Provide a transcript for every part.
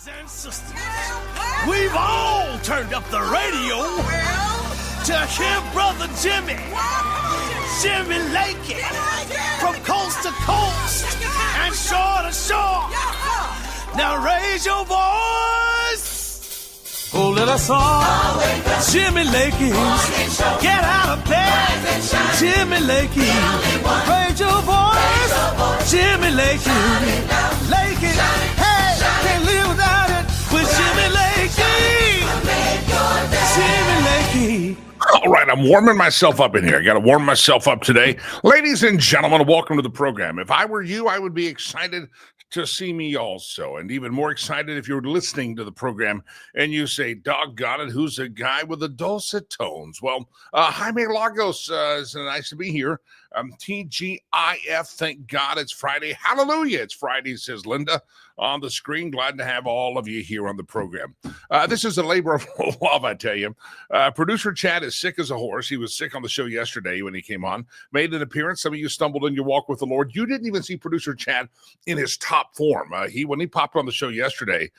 And sisters, we've all turned up the radio to hear Brother Jimmy Lakey, from coast to coast and shore to shore. Now raise your voice, oh let us all, Jimmy Lakey, get out of bed, Jimmy Lakey, raise your voice, Jimmy Lakey, Lakey, hey, can't live without it with Jimmy Lakey, Jimmy Lakey. All right, I'm warming myself up in here. I got to warm myself up today. Ladies and gentlemen, welcome to the program. If I were you, I would be excited to see me also, and even more excited if you're listening to the program and you say, doggone it, who's a guy with the dulcet tones? Well, Jaime Lagos, it's nice to be here. TGIF, thank God it's Friday. Hallelujah, it's Friday, says Linda on the screen. Glad to have all of you here on the program. This is a labor of love, I tell you. Producer Chad is sick as a horse. He was sick on the show yesterday when he came on, made an appearance. Some of you stumbled in your walk with the Lord. You didn't even see Producer Chad in his top form. When he popped on the show yesterday,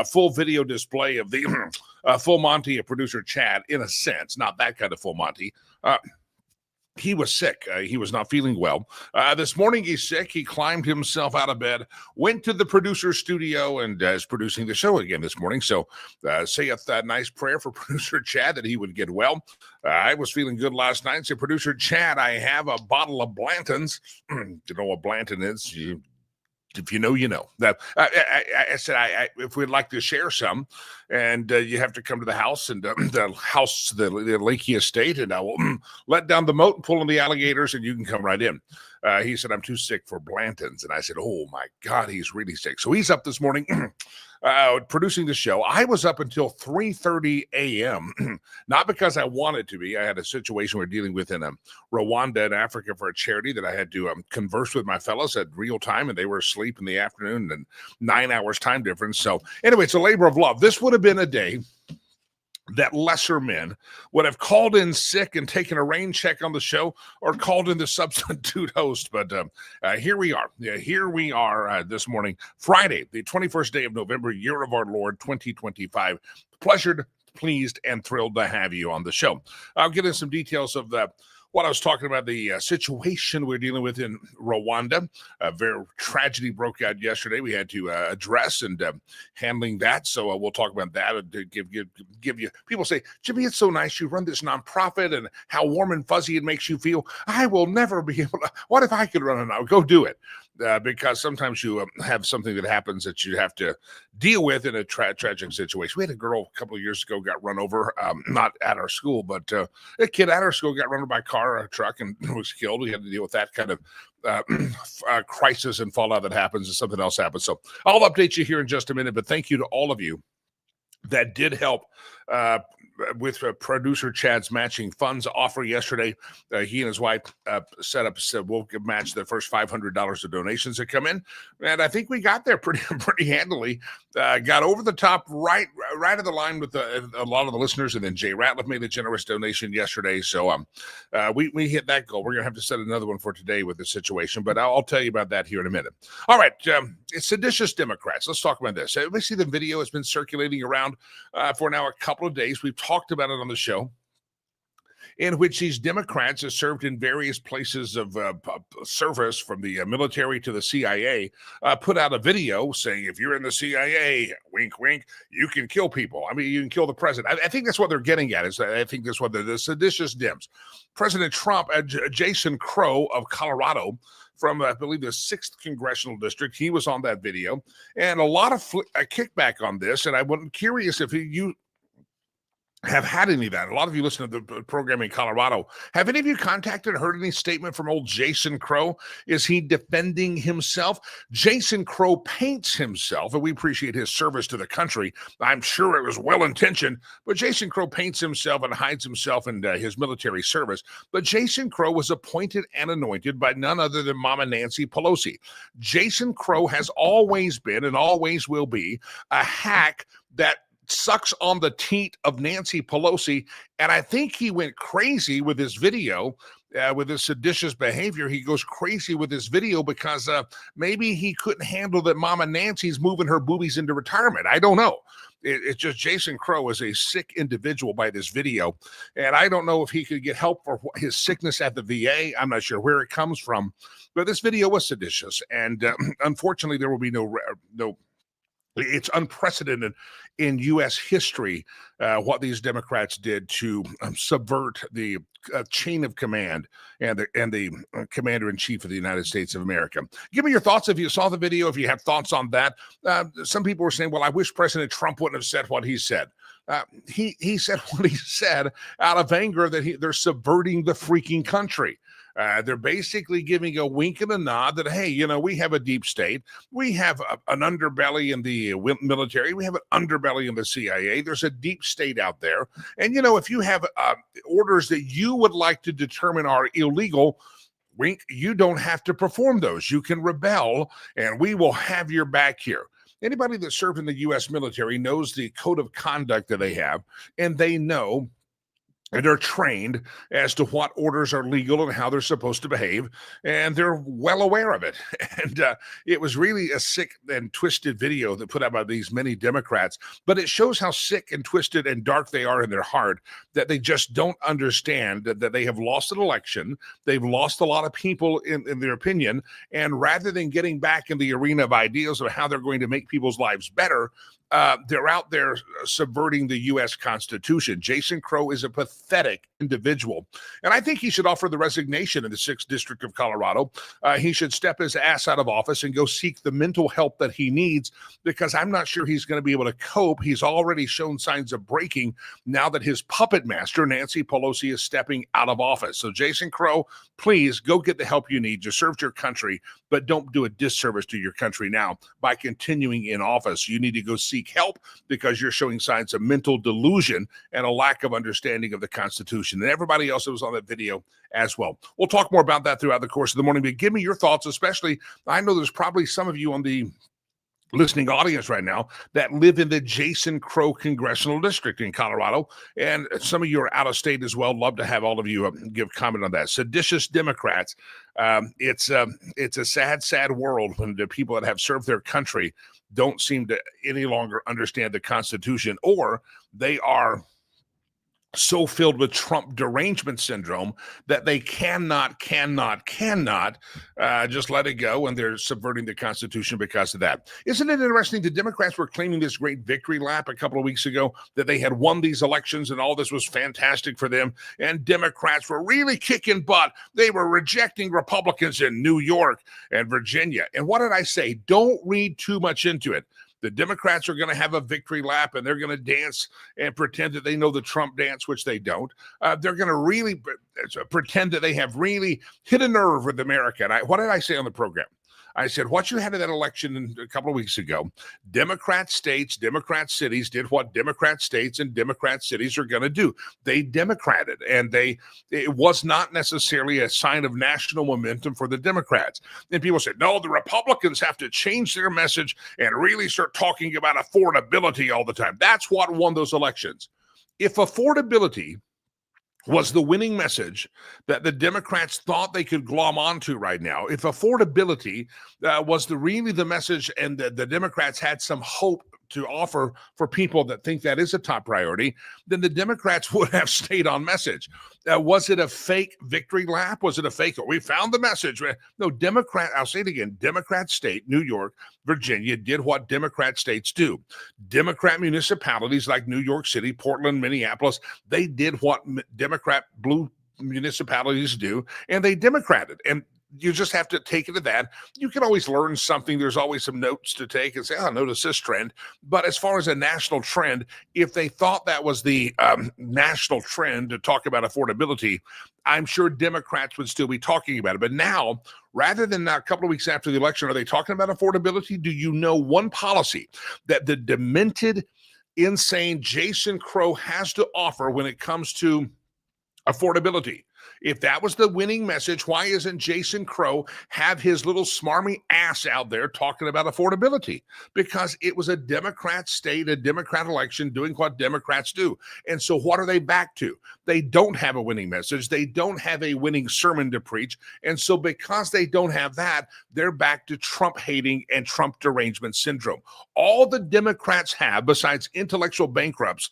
full video display of the full Monty of Producer Chad, in a sense, not that kind of full Monty. He was sick. He was not feeling well. This morning he's sick. He climbed himself out of bed, went to the producer's studio, and is producing the show again this morning. So say a nice prayer for Producer Chad that he would get well. I was feeling good last night. So Producer Chad, I have a bottle of Blanton's. You know what Blanton is? If you know, you know. That I said, if we'd like to share some, and you have to come to the house, and the Lakey estate, and I will let down the moat and pull in the alligators, and you can come right in. He said, I'm too sick for Blanton's. And I said, oh my God, he's really sick. So he's up this morning producing the show. I was up until 3:30 a.m., not because I wanted to be. I had a situation we're dealing with in Rwanda in Africa for a charity that I had to converse with my fellows at real time, and they were asleep in the afternoon, and 9 hours time difference. So anyway, it's a labor of love. This would have been a day that lesser men would have called in sick and taken a rain check on the show, or called in the substitute host. But here we are. Here we are this morning, Friday, the 21st day of November, year of our Lord, 2025. Pleasured, pleased, and thrilled to have you on the show. I'll get into some details of what I was talking about, the situation we're dealing with in Rwanda. A very tragedy broke out yesterday. We had to address and handling that. So we'll talk about that. To give you. People say, Jimmy, it's so nice you run this nonprofit and how warm and fuzzy it makes you feel. I will never be able to. What if I could run it now? Go do it. Because sometimes you have something that happens that you have to deal with in a tragic situation. We had a girl a couple of years ago got run over, not at our school, but a kid at our school got run over by a car or a truck and was killed. We had to deal with that kind of crisis and fallout that happens, and something else happens. So I'll update you here in just a minute, but thank you to all of you that did help with producer Chad's matching funds offer yesterday. He and his wife said we'll match the first $500 of donations that come in, and I think we got there pretty handily. Got over the top, right of the line with a lot of the listeners, and then Jay Ratliff made a generous donation yesterday. So we hit that goal. We're gonna have to set another one for today with this situation, but I'll tell you about that here in a minute. All right, it's seditious Democrats. Let's talk about this. Everybody see the video has been circulating around for now a couple of days. We've talked about it on the show, in which these Democrats have served in various places of service, from the military to the CIA, put out a video saying, if you're in the CIA, wink, wink, you can kill people. I mean, you can kill the president. I think that's what they're getting at. I think that's what the seditious Dems. President Trump, Jason Crow of Colorado, from, I believe, the 6th Congressional District. He was on that video, and a lot of kickback on this, and I'm curious if you have had any of that. A lot of you listen to the program in Colorado. Have any of you contacted or heard any statement from old Jason Crow? Is he defending himself? Jason Crow paints himself, and we appreciate his service to the country. I'm sure it was well-intentioned, but Jason Crow paints himself and hides himself in his military service. But Jason Crow was appointed and anointed by none other than Mama Nancy Pelosi. Jason Crow has always been and always will be a hack that sucks on the teat of Nancy Pelosi, and I think he went crazy with his video, with his seditious behavior. He goes crazy with this video because maybe he couldn't handle that Mama Nancy's moving her boobies into retirement. I don't know. It's just Jason Crow is a sick individual by this video, and I don't know if he could get help for his sickness at the VA. I'm not sure where it comes from, but this video was seditious, and unfortunately, there will be no. It's unprecedented in U.S. history what these Democrats did to subvert the chain of command and the commander-in-chief of the United States of America. Give me your thoughts if you saw the video, if you have thoughts on that. Some people were saying, well, I wish President Trump wouldn't have said what he said. He said what he said out of anger that they're subverting the freaking country. They're basically giving a wink and a nod that, hey, we have a deep state. We have an underbelly in the military. We have an underbelly in the CIA. There's a deep state out there. And, if you have orders that you would like to determine are illegal, wink, you don't have to perform those. You can rebel, and we will have your back here. Anybody that served in the U.S. military knows the code of conduct that they have, and they know and are trained as to what orders are legal and how they're supposed to behave, and they're well aware of it. And it was really a sick and twisted video that put out by these many Democrats, but it shows how sick and twisted and dark they are in their heart, that they just don't understand that they have lost an election. They've lost a lot of people in their opinion, and rather than getting back in the arena of ideas of how they're going to make people's lives better, they're out there subverting the U.S. Constitution. Jason Crow is a pathetic individual, and I think he should offer the resignation in the 6th District of Colorado. He should step his ass out of office and go seek the mental help that he needs, because I'm not sure he's going to be able to cope. He's already shown signs of breaking now that his puppet master, Nancy Pelosi, is stepping out of office. So Jason Crow, please go get the help you need. You served your country, but don't do a disservice to your country now by continuing in office. You need to go seek help, because you're showing signs of mental delusion and a lack of understanding of the Constitution, and everybody else that was on that video as well. We'll talk more about that throughout the course of the morning, but give me your thoughts, especially, I know there's probably some of you on the listening audience right now that live in the Jason Crow Congressional District in Colorado, and some of you are out of state as well. Love to have all of you give comment on that. Seditious Democrats. It's a sad world when the people that have served their country don't seem to any longer understand the Constitution, or they are so filled with Trump derangement syndrome that they cannot just let it go, and they're subverting the Constitution because of that. Isn't it interesting? The Democrats were claiming this great victory lap a couple of weeks ago, that they had won these elections and all this was fantastic for them, and Democrats were really kicking butt. They were rejecting Republicans in New York and Virginia. And what did I say? Don't read too much into it. The Democrats are going to have a victory lap, and they're going to dance and pretend that they know the Trump dance, which they don't. They're going to really pretend that they have really hit a nerve with America. And what did I say on the program? I said, what you had in that election a couple of weeks ago, Democrat states, Democrat cities did what Democrat states and Democrat cities are going to do. They Democrated, and it was not necessarily a sign of national momentum for the Democrats. And people said, no, the Republicans have to change their message and really start talking about affordability all the time. That's what won those elections. If affordability was the winning message that the Democrats thought they could glom onto right now, if affordability was really the message, and the Democrats had some hope to offer for people that think that is a top priority, then the Democrats would have stayed on message. Was it a fake victory lap? Was it a fake, we found the message? No, I'll say it again, Democrat state, New York, Virginia, did what Democrat states do. Democrat municipalities like New York City, Portland, Minneapolis, they did what Democrat blue municipalities do, and they Democrated. And you just have to take it to that. You can always learn something. There's always some notes to take and say, oh, notice this trend. But as far as a national trend, if they thought that was the national trend to talk about affordability, I'm sure Democrats would still be talking about it. But now, rather than a couple of weeks after the election, are they talking about affordability? Do you know one policy that the demented, insane Jason Crow has to offer when it comes to affordability? If that was the winning message, why isn't Jason Crow have his little smarmy ass out there talking about affordability? Because it was a Democrat state, a Democrat election doing what Democrats do. And so what are they back to? They don't have a winning message. They don't have a winning sermon to preach. And so because they don't have that, they're back to Trump hating and Trump derangement syndrome. All the Democrats have, besides intellectual bankruptcy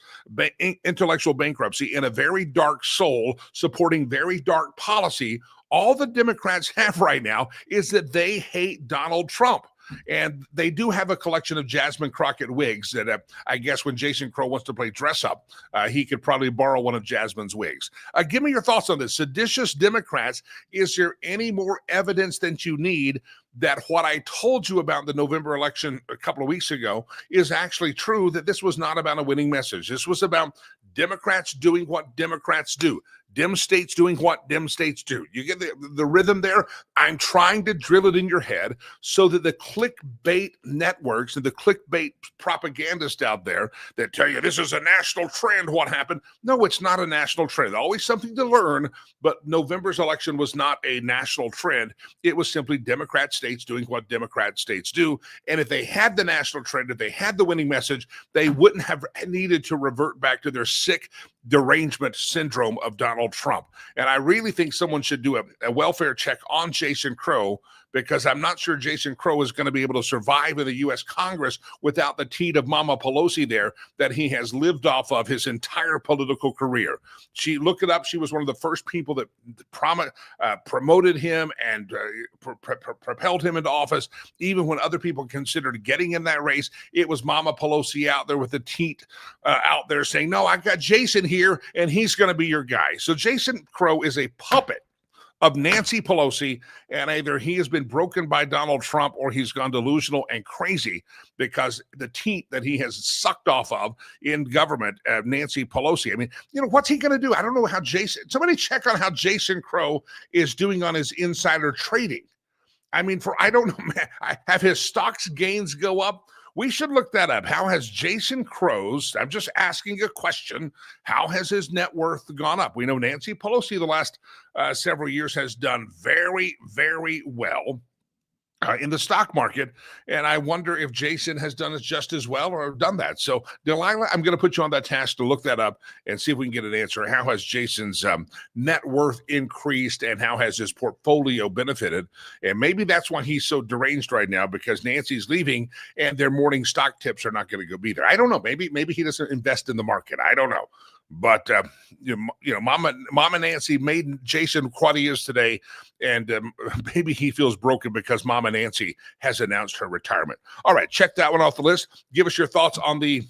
and a very dark soul supporting very dark policy, all the Democrats have right now is that they hate Donald Trump. And they do have a collection of Jasmine Crockett wigs that I guess when Jason Crow wants to play dress up, he could probably borrow one of Jasmine's wigs. Give me your thoughts on this. Seditious Democrats, is there any more evidence than you need that what I told you about the November election a couple of weeks ago is actually true, that this was not about a winning message? This was about Democrats doing what Democrats do. Dem states doing what Dem states do. You get the rhythm there? I'm trying to drill it in your head so that the clickbait networks and the clickbait propagandists out there that tell you this is a national trend, what happened? No, it's not a national trend. Always something to learn, but November's election was not a national trend. It was simply Democrat states doing what Democrat states do. And if they had the national trend, if they had the winning message, they wouldn't have needed to revert back to their sick derangement syndrome of Donald Trump. And I really think someone should do a welfare check on Jason Crow, because I'm not sure Jason Crow is going to be able to survive in the U.S. Congress without the teat of Mama Pelosi there that he has lived off of his entire political career. Look it up. She was one of the first people that promoted him and propelled him into office. Even when other people considered getting in that race, it was Mama Pelosi out there with the teat out there saying, no, I've got Jason here and he's going to be your guy. So Jason Crow is a puppet of Nancy Pelosi, and either he has been broken by Donald Trump or he's gone delusional and crazy because the teat that he has sucked off of in government, Nancy Pelosi. I mean, what's he going to do? I don't know how somebody check on how Jason Crow is doing on his insider trading. I mean, I don't know, man, have his stocks gains go up? We should look that up. How has Jason Crow's, I'm just asking a question, how has his net worth gone up? We know Nancy Pelosi the last several years has done very, very well in the stock market, and I wonder if Jason has done it just as well or done that. So, Delilah, I'm going to put you on that task to look that up and see if we can get an answer. How has Jason's net worth increased, and how has his portfolio benefited? And maybe that's why he's so deranged right now, because Nancy's leaving and their morning stock tips are not going to go be there. I don't know. Maybe he doesn't invest in the market. I don't know. But Mama Nancy made Jason what he is today, and maybe he feels broken because Mama Nancy has announced her retirement. All right, check that one off the list. Give us your thoughts on the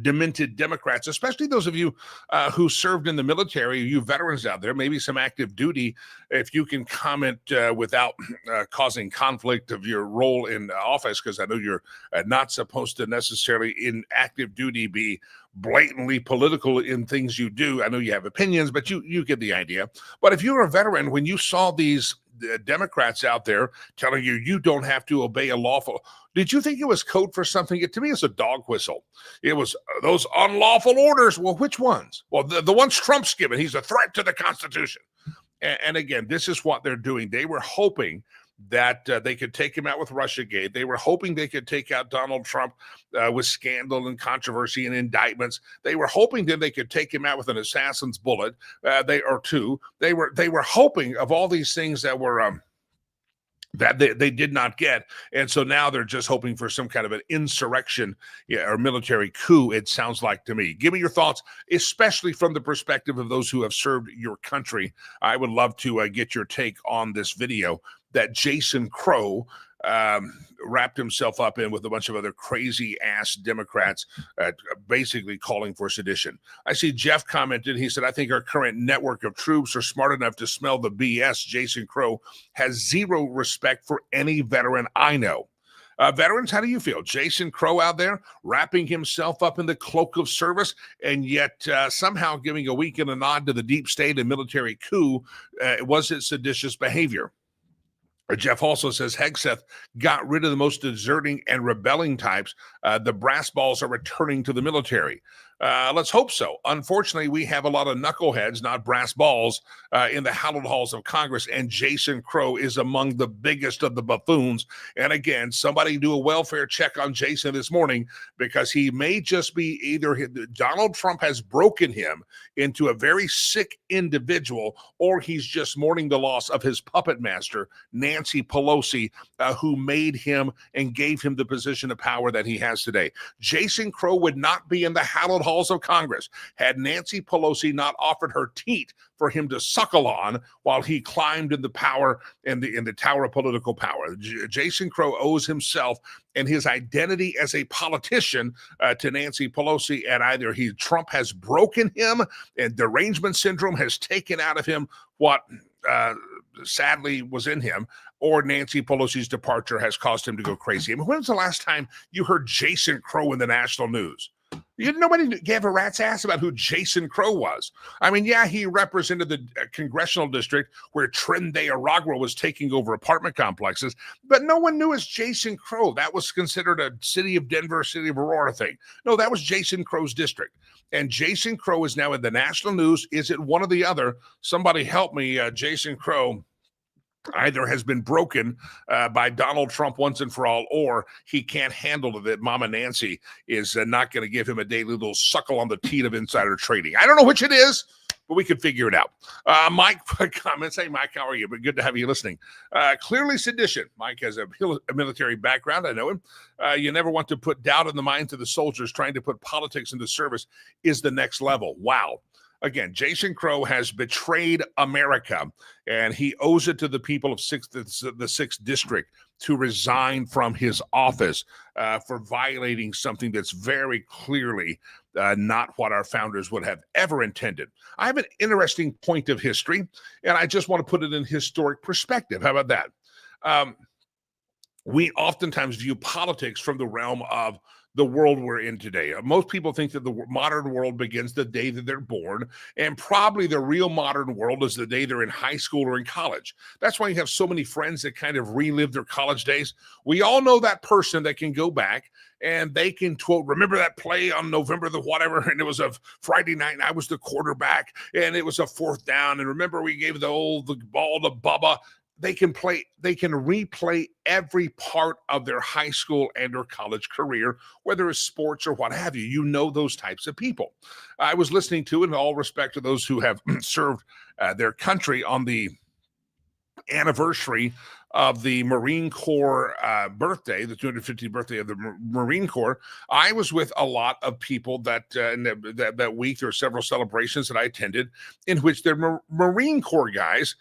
demented Democrats, especially those of you who served in the military, you veterans out there, maybe some active duty. If you can comment without causing conflict of your role in office, because I know you're not supposed to necessarily in active duty be blatantly political in things you do. I know you have opinions, but you get the idea. But if you're a veteran, when you saw these Democrats out there telling you you don't have to obey a lawful. Did you think it was code for something? To me, it's a dog whistle. It was those unlawful orders. Well, which ones? Well, the ones Trump's given. He's a threat to the Constitution. And again, this is what they're doing. They were hoping that they could take him out with Russiagate. They were hoping they could take out Donald Trump with scandal and controversy and indictments. They were hoping that they could take him out with an assassin's bullet, They were hoping of all these things that were that they did not get. And so now they're just hoping for some kind of an insurrection or military coup, it sounds like to me. Give me your thoughts, especially from the perspective of those who have served your country. I would love to get your take on this video that Jason Crow wrapped himself up in with a bunch of other crazy-ass Democrats basically calling for sedition. I see Jeff commented, he said, I think our current network of troops are smart enough to smell the BS. Jason Crow has zero respect for any veteran I know. Veterans, how do you feel? Jason Crow out there wrapping himself up in the cloak of service and yet somehow giving a wink and a nod to the deep state and military coup. Was it seditious behavior? Jeff also says Hegseth got rid of the most deserting and rebelling types. The brass balls are returning to the military. Let's hope so. Unfortunately, we have a lot of knuckleheads, not brass balls, in the hallowed halls of Congress, and Jason Crow is among the biggest of the buffoons. And again, somebody do a welfare check on Jason this morning, because he may just be either Donald Trump has broken him into a very sick individual, or he's just mourning the loss of his puppet master, Nancy Pelosi, who made him and gave him the position of power that he has today. Jason Crow would not be in the hallowed halls of Congress had Nancy Pelosi not offered her teat for him to suckle on while he climbed in the power in the tower of political power. Jason Crow owes himself and his identity as a politician to Nancy Pelosi, and either Trump has broken him and derangement syndrome has taken out of him what sadly was in him, or Nancy Pelosi's departure has caused him to go crazy. I mean, when was the last time you heard Jason Crow in the national news? Nobody gave a rat's ass about who Jason Crow was. I mean, yeah, he represented the congressional district where Trinde Aragua was taking over apartment complexes, but no one knew as Jason Crow. That was considered a city of Denver, city of Aurora thing. No, that was Jason Crow's district. And Jason Crow is now in the national news. Is it one or the other? Somebody help me. Jason Crow either has been broken by Donald Trump once and for all, or he can't handle it that Mama Nancy is not going to give him a daily little suckle on the teat of insider trading. I don't know which it is, but we can figure it out. Mike comments, hey, Mike, how are you? But good to have you listening. Clearly sedition. Mike has a military background. I know him. You never want to put doubt in the minds of the soldiers. Trying to put politics into service is the next level. Wow. Again, Jason Crow has betrayed America, and he owes it to the people of the 6th District to resign from his office for violating something that's very clearly not what our founders would have ever intended. I have an interesting point of history, and I just want to put it in historic perspective. How about that? We oftentimes view politics from the realm of the world we're in today. Most people think that the modern world begins the day that they're born, and probably the real modern world is the day they're in high school or in college. That's why you have so many friends that kind of relive their college days. We all know that person that can go back and they can quote, remember that play on November the whatever, and it was a Friday night and I was the quarterback and it was a 4th down, and remember we gave the ball to Bubba. They can replay every part of their high school and or college career, whether it's sports or what have you. You know those types of people. I was listening to, in all respect to those who have served their country, on the anniversary of the Marine Corps birthday, the 250th birthday of the Marine Corps. I was with a lot of people that week. There were several celebrations that I attended in which their Marine Corps guys,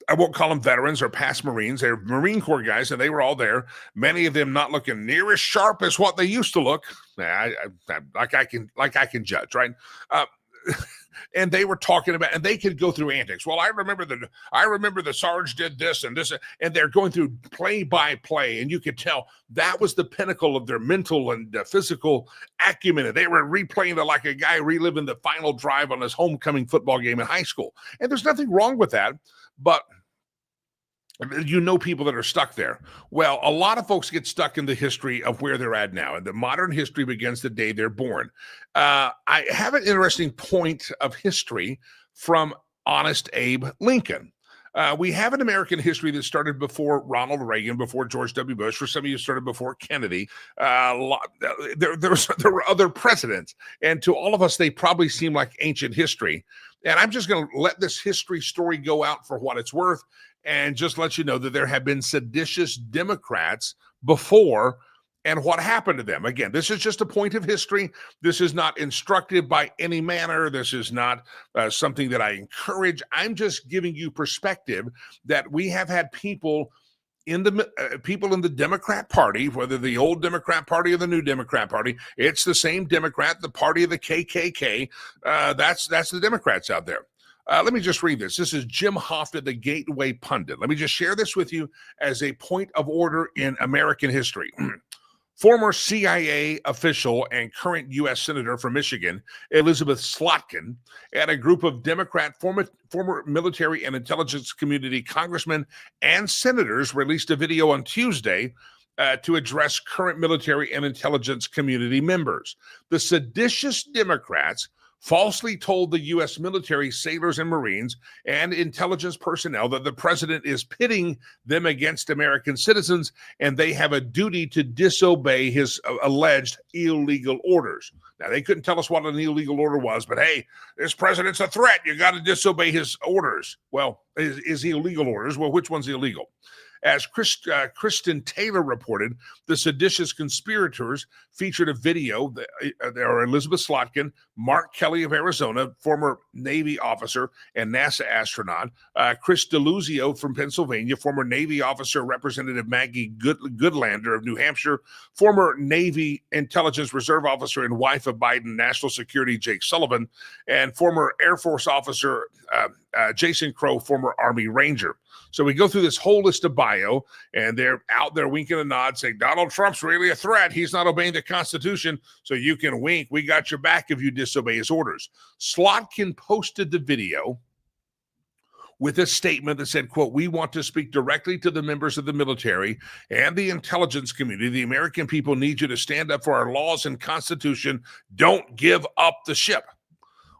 I won't call them veterans or past Marines. They're Marine Corps guys, and they were all there. Many of them not looking near as sharp as what they used to look. Like I can judge, right? And they were talking about, and they could go through antics. Well, I remember the Sarge did this and this, and they're going through play by play, and you could tell that was the pinnacle of their mental and physical acumen. And they were replaying it like a guy reliving the final drive on his homecoming football game in high school. And there's nothing wrong with that, but You know people that are stuck there. Well, a lot of folks get stuck in the history of where they're at now, and the modern history begins the day they're born. I have an interesting point of history from Honest Abe Lincoln. We have an American history that started before Ronald Reagan, before George W. Bush. For some of you, started before Kennedy. There were other presidents, and to all of us, they probably seem like ancient history. And I'm just going to let this history story go out for what it's worth, and just let you know that there have been seditious Democrats before, and what happened to them. Again, this is just a point of history. This is not instructive by any manner. This is not something that I encourage. I'm just giving you perspective that we have had people in the Democrat Party, whether the old Democrat Party or the new Democrat Party. It's the same Democrat, the party of the KKK. That's the Democrats out there. Let me just read this. This is Jim Hoffa, the Gateway Pundit. Let me just share this with you as a point of order in American history. Former CIA official and current U.S. Senator from Michigan, Elizabeth Slotkin, and a group of Democrat former military and intelligence community congressmen and senators released a video on Tuesday to address current military and intelligence community members. The seditious Democrats falsely told the U.S. military, sailors and Marines, and intelligence personnel that the president is pitting them against American citizens, and they have a duty to disobey his alleged illegal orders. Now, they couldn't tell us what an illegal order was, but hey, this president's a threat. You got to disobey his orders. Well, is he illegal orders? Well, which one's illegal? As Kristen Taylor reported, the seditious conspirators featured a video. There are Elizabeth Slotkin, Mark Kelly of Arizona, former Navy officer and NASA astronaut, Chris DeLuzio from Pennsylvania, former Navy officer, Representative Maggie Goodlander of New Hampshire, former Navy Intelligence Reserve officer and wife of Biden National Security Jake Sullivan, and former Air Force officer Jason Crow, former Army Ranger. So we go through this whole list of bio, and they're out there winking a nod saying, Donald Trump's really a threat. He's not obeying the Constitution, so you can wink. We got your back if you disobey his orders. Slotkin posted the video with a statement that said, quote, "We want to speak directly to the members of the military and the intelligence community. The American people need you to stand up for our laws and Constitution. Don't give up the ship."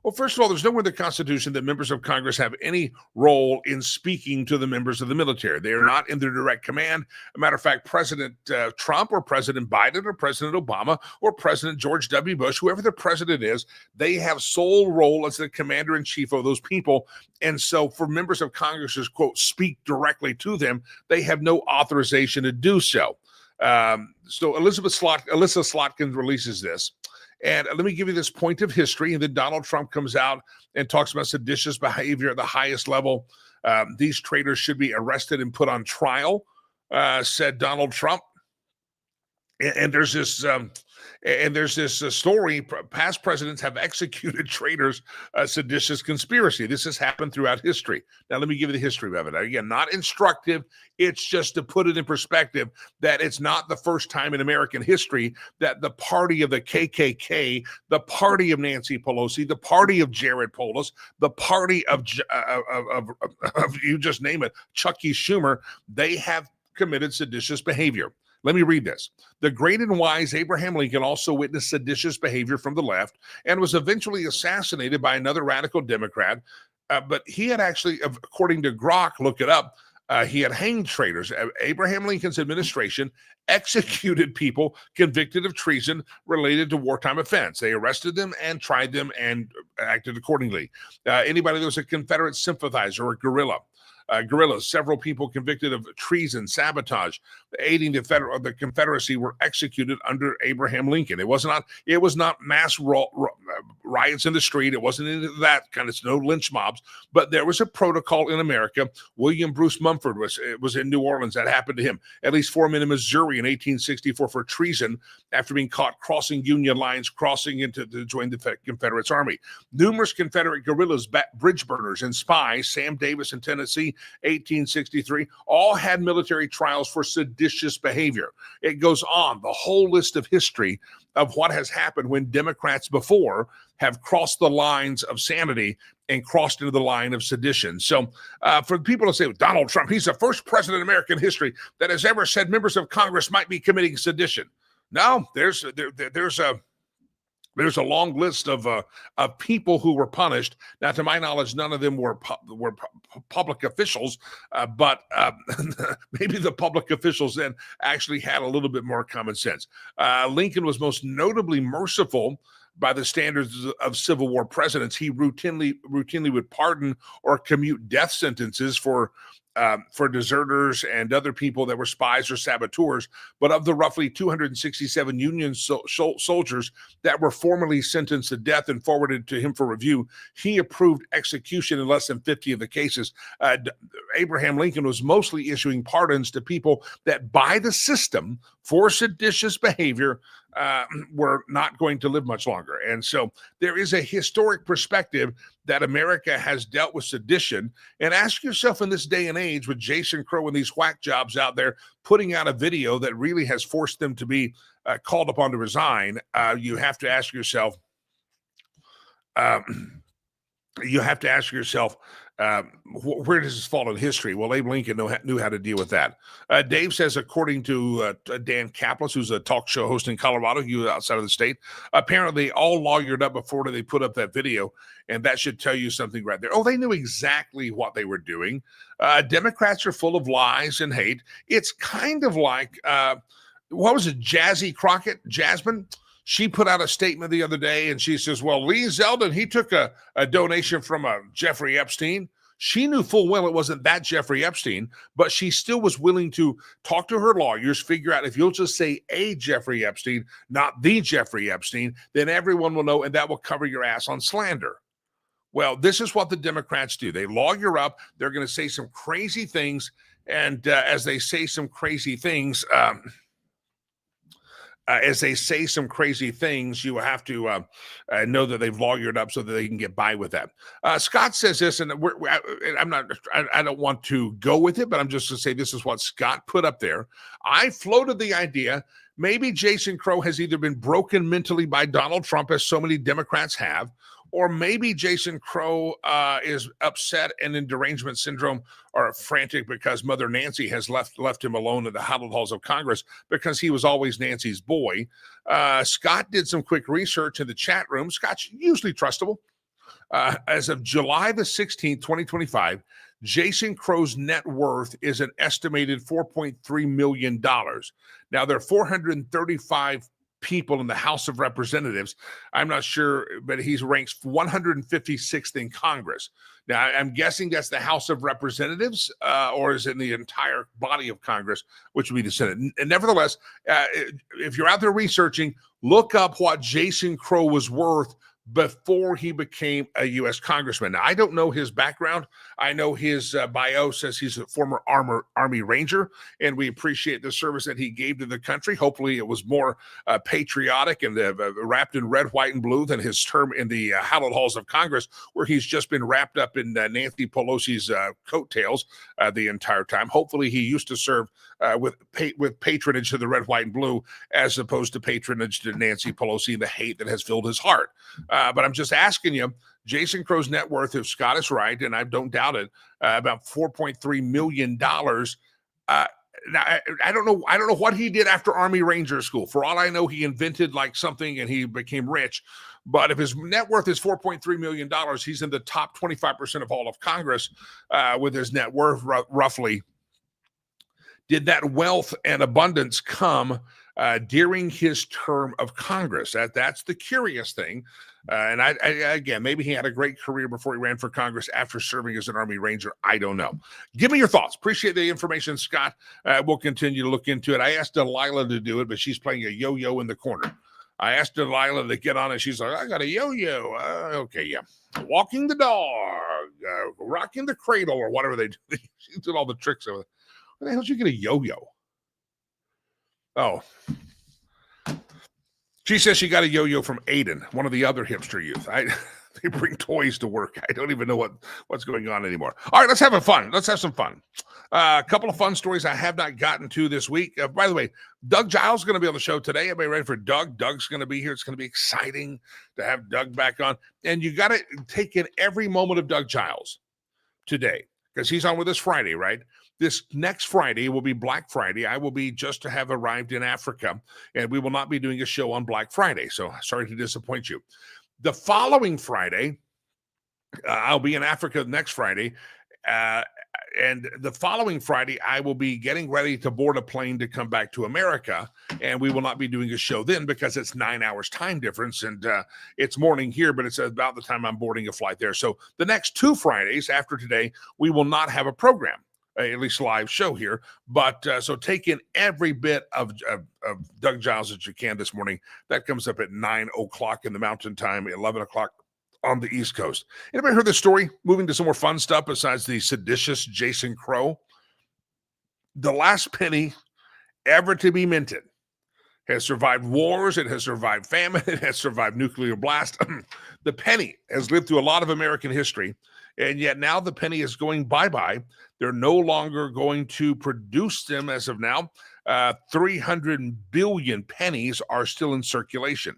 Well, first of all, there's nowhere in the Constitution that members of Congress have any role in speaking to the members of the military. They are not in their direct command. As a matter of fact, President Trump or President Biden or President Obama or President George W. Bush, whoever the president is, they have sole role as the commander-in-chief of those people. And so for members of Congress to, quote, speak directly to them, they have no authorization to do so. So Elizabeth Slotkin releases this. And let me give you this point of history. And then Donald Trump comes out and talks about seditious behavior at the highest level. These traitors should be arrested and put on trial, said Donald Trump. And there's this story. Past presidents have executed traitors, seditious conspiracy. This has happened throughout history. Now, let me give you the history of it. Again, not instructive. It's just to put it in perspective that it's not the first time in American history that the party of the KKK, the party of Nancy Pelosi, the party of Jared Polis, the party of you just name it, Chucky Schumer, they have committed seditious behavior. Let me read this. The great and wise Abraham Lincoln also witnessed seditious behavior from the left and was eventually assassinated by another radical Democrat. But he had actually, according to Grok, look it up, he had hanged traitors. Abraham Lincoln's administration executed people convicted of treason related to wartime offense. They arrested them and tried them and acted accordingly. Anybody that was a Confederate sympathizer or guerrillas, several people convicted of treason, sabotage, aiding the Confederacy were executed under Abraham Lincoln. It was not mass riots in the street. It wasn't into that kind of, no lynch mobs, but there was a protocol in America. William Bruce Mumford was in New Orleans. That happened to him. At least 4 men in Missouri in 1864 for treason after being caught crossing Union lines, crossing to join the Confederates Army. Numerous Confederate guerrillas, bridge burners, and spies, Sam Davis in Tennessee, 1863, all had military trials for seditious behavior. It goes on, the whole list of history of what has happened when Democrats before have crossed the lines of sanity and crossed into the line of sedition. So for people to say, Donald Trump, he's the first president in American history that has ever said members of Congress might be committing sedition. No, there's a long list of people who were punished. Now, to my knowledge, none of them were public officials, but maybe the public officials then actually had a little bit more common sense. Lincoln was most notably merciful by the standards of Civil War presidents. He routinely would pardon or commute death sentences for deserters and other people that were spies or saboteurs. But of the roughly 267 Union soldiers that were formally sentenced to death and forwarded to him for review, he approved execution in less than 50 of the cases. Abraham Lincoln was mostly issuing pardons to people that by the system for seditious behavior were not going to live much longer. And so there is a historic perspective that America has dealt with sedition. And ask yourself, in this day and age with Jason Crow and these whack jobs out there putting out a video that really has forced them to be called upon to resign, you have to ask yourself, where does this fall in history? Well, Abe Lincoln knew how to deal with that. Dave says, according to Dan Kaplan, who's a talk show host in Colorado, you outside of the state, apparently all lawyered up before they put up that video, and that should tell you something right there. Oh, they knew exactly what they were doing. Democrats are full of lies and hate. It's kind of like, what was it, Jasmine? She put out a statement the other day, and she says, well, Lee Zeldin, he took a donation from Jeffrey Epstein. She knew full well it wasn't that Jeffrey Epstein, but she still was willing to talk to her lawyers, figure out if you'll just say a Jeffrey Epstein, not the Jeffrey Epstein, then everyone will know, and that will cover your ass on slander. Well, this is what the Democrats do. They lawyer up. They're going to say some crazy things, and as they say some crazy things, you have to know that they've lawyered up so that they can get by with that. Scott says this, and I don't want to go with it, but I'm just going to say this is what Scott put up there. I floated the idea maybe Jason Crow has either been broken mentally by Donald Trump, as so many Democrats have, or maybe Jason Crow is upset and in derangement syndrome or frantic because Mother Nancy has left him alone in the huddled halls of Congress because he was always Nancy's boy. Scott did some quick research in the chat room. Scott's usually trustable. As of July the 16th, 2025, Jason Crow's net worth is an estimated $4.3 million. Now, there are 435 people in the House of Representatives. I'm not sure, but he's ranked 156th in Congress. Now, I'm guessing that's the House of Representatives, or is it in the entire body of Congress, which would be the Senate. And nevertheless, if you're out there researching, look up what Jason Crow was worth before he became a U.S. congressman. Now, I don't know his background. I know his bio says he's a former Army Ranger, and we appreciate the service that he gave to the country. Hopefully it was more patriotic and wrapped in red, white, and blue than his term in the hallowed halls of Congress, where he's just been wrapped up in Nancy Pelosi's coattails the entire time. Hopefully he used to serve with patronage to the red, white, and blue, as opposed to patronage to Nancy Pelosi and the hate that has filled his heart. But I'm just asking you, Jason Crow's net worth, if Scott is right, and I don't doubt it, about $4.3 million. Now, I don't know what he did after Army Ranger School. For all I know, he invented like something and he became rich. But if his net worth is $4.3 million, he's in the top 25% of all of Congress with his net worth roughly. Did that wealth and abundance come during his term of Congress? That's the curious thing. And I again, maybe he had a great career before he ran for Congress after serving as an Army Ranger. I don't know. Give me your thoughts. Appreciate the information, Scott. We'll continue to look into it. I asked Delilah to do it, but she's playing a yo-yo in the corner. I asked Delilah to get on it. She's like, I got a yo-yo. Okay, yeah. Walking the dog, rocking the cradle, or whatever they do. She did all the tricks of it. Where the hell did you get a yo-yo? Oh. She says she got a yo-yo from Aiden, one of the other hipster youth. They bring toys to work. I don't even know what's going on anymore. All right, let's have fun. Let's have some fun. A couple of fun stories I have not gotten to this week. By the way, Doug Giles is going to be on the show today. Everybody ready for Doug? Doug's going to be here. It's going to be exciting to have Doug back on. And you got to take in every moment of Doug Giles today because he's on with us Friday, right? This next Friday will be Black Friday. I will be just to have arrived in Africa, and we will not be doing a show on Black Friday. So sorry to disappoint you. The following Friday, I'll be in Africa next Friday. And the following Friday, I will be getting ready to board a plane to come back to America. And we will not be doing a show then because it's 9 hours time difference. And it's morning here, but it's about the time I'm boarding a flight there. So the next 2 Fridays after today, we will not have a program. At least live show here, but so take in every bit of Doug Giles that you can this morning. That comes up at 9 o'clock in the Mountain Time, 11 o'clock on the East Coast. Anybody heard this story? Moving to some more fun stuff besides the seditious Jason Crow. The last penny ever to be minted has survived wars. It has survived famine. It has survived nuclear blast. The penny has lived through a lot of American history. And yet now the penny is going bye-bye. They're no longer going to produce them as of now. 300 billion pennies are still in circulation.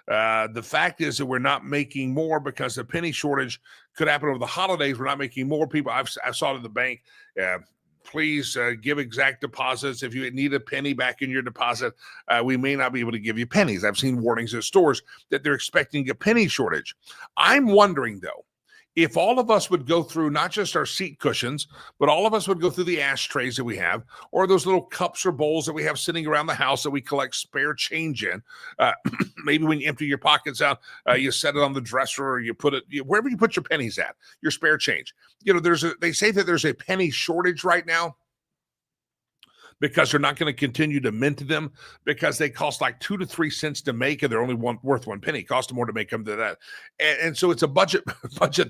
The fact is that we're not making more because the penny shortage could happen over the holidays. We're not making more people. I saw it at the bank. Please give exact deposits. If you need a penny back in your deposit, we may not be able to give you pennies. I've seen warnings at stores that they're expecting a penny shortage. I'm wondering, though, if all of us would go through not just our seat cushions, but all of us would go through the ashtrays that we have, or those little cups or bowls that we have sitting around the house that we collect spare change in. Maybe when you empty your pockets out, you set it on the dresser, or you put it wherever you put your pennies at, your spare change. You know, they say that there's a penny shortage right now because they're not going to continue to mint them because they cost like 2 to 3 cents to make, and they're only worth 1 penny. It costs them more to make them than that. And so it's a budget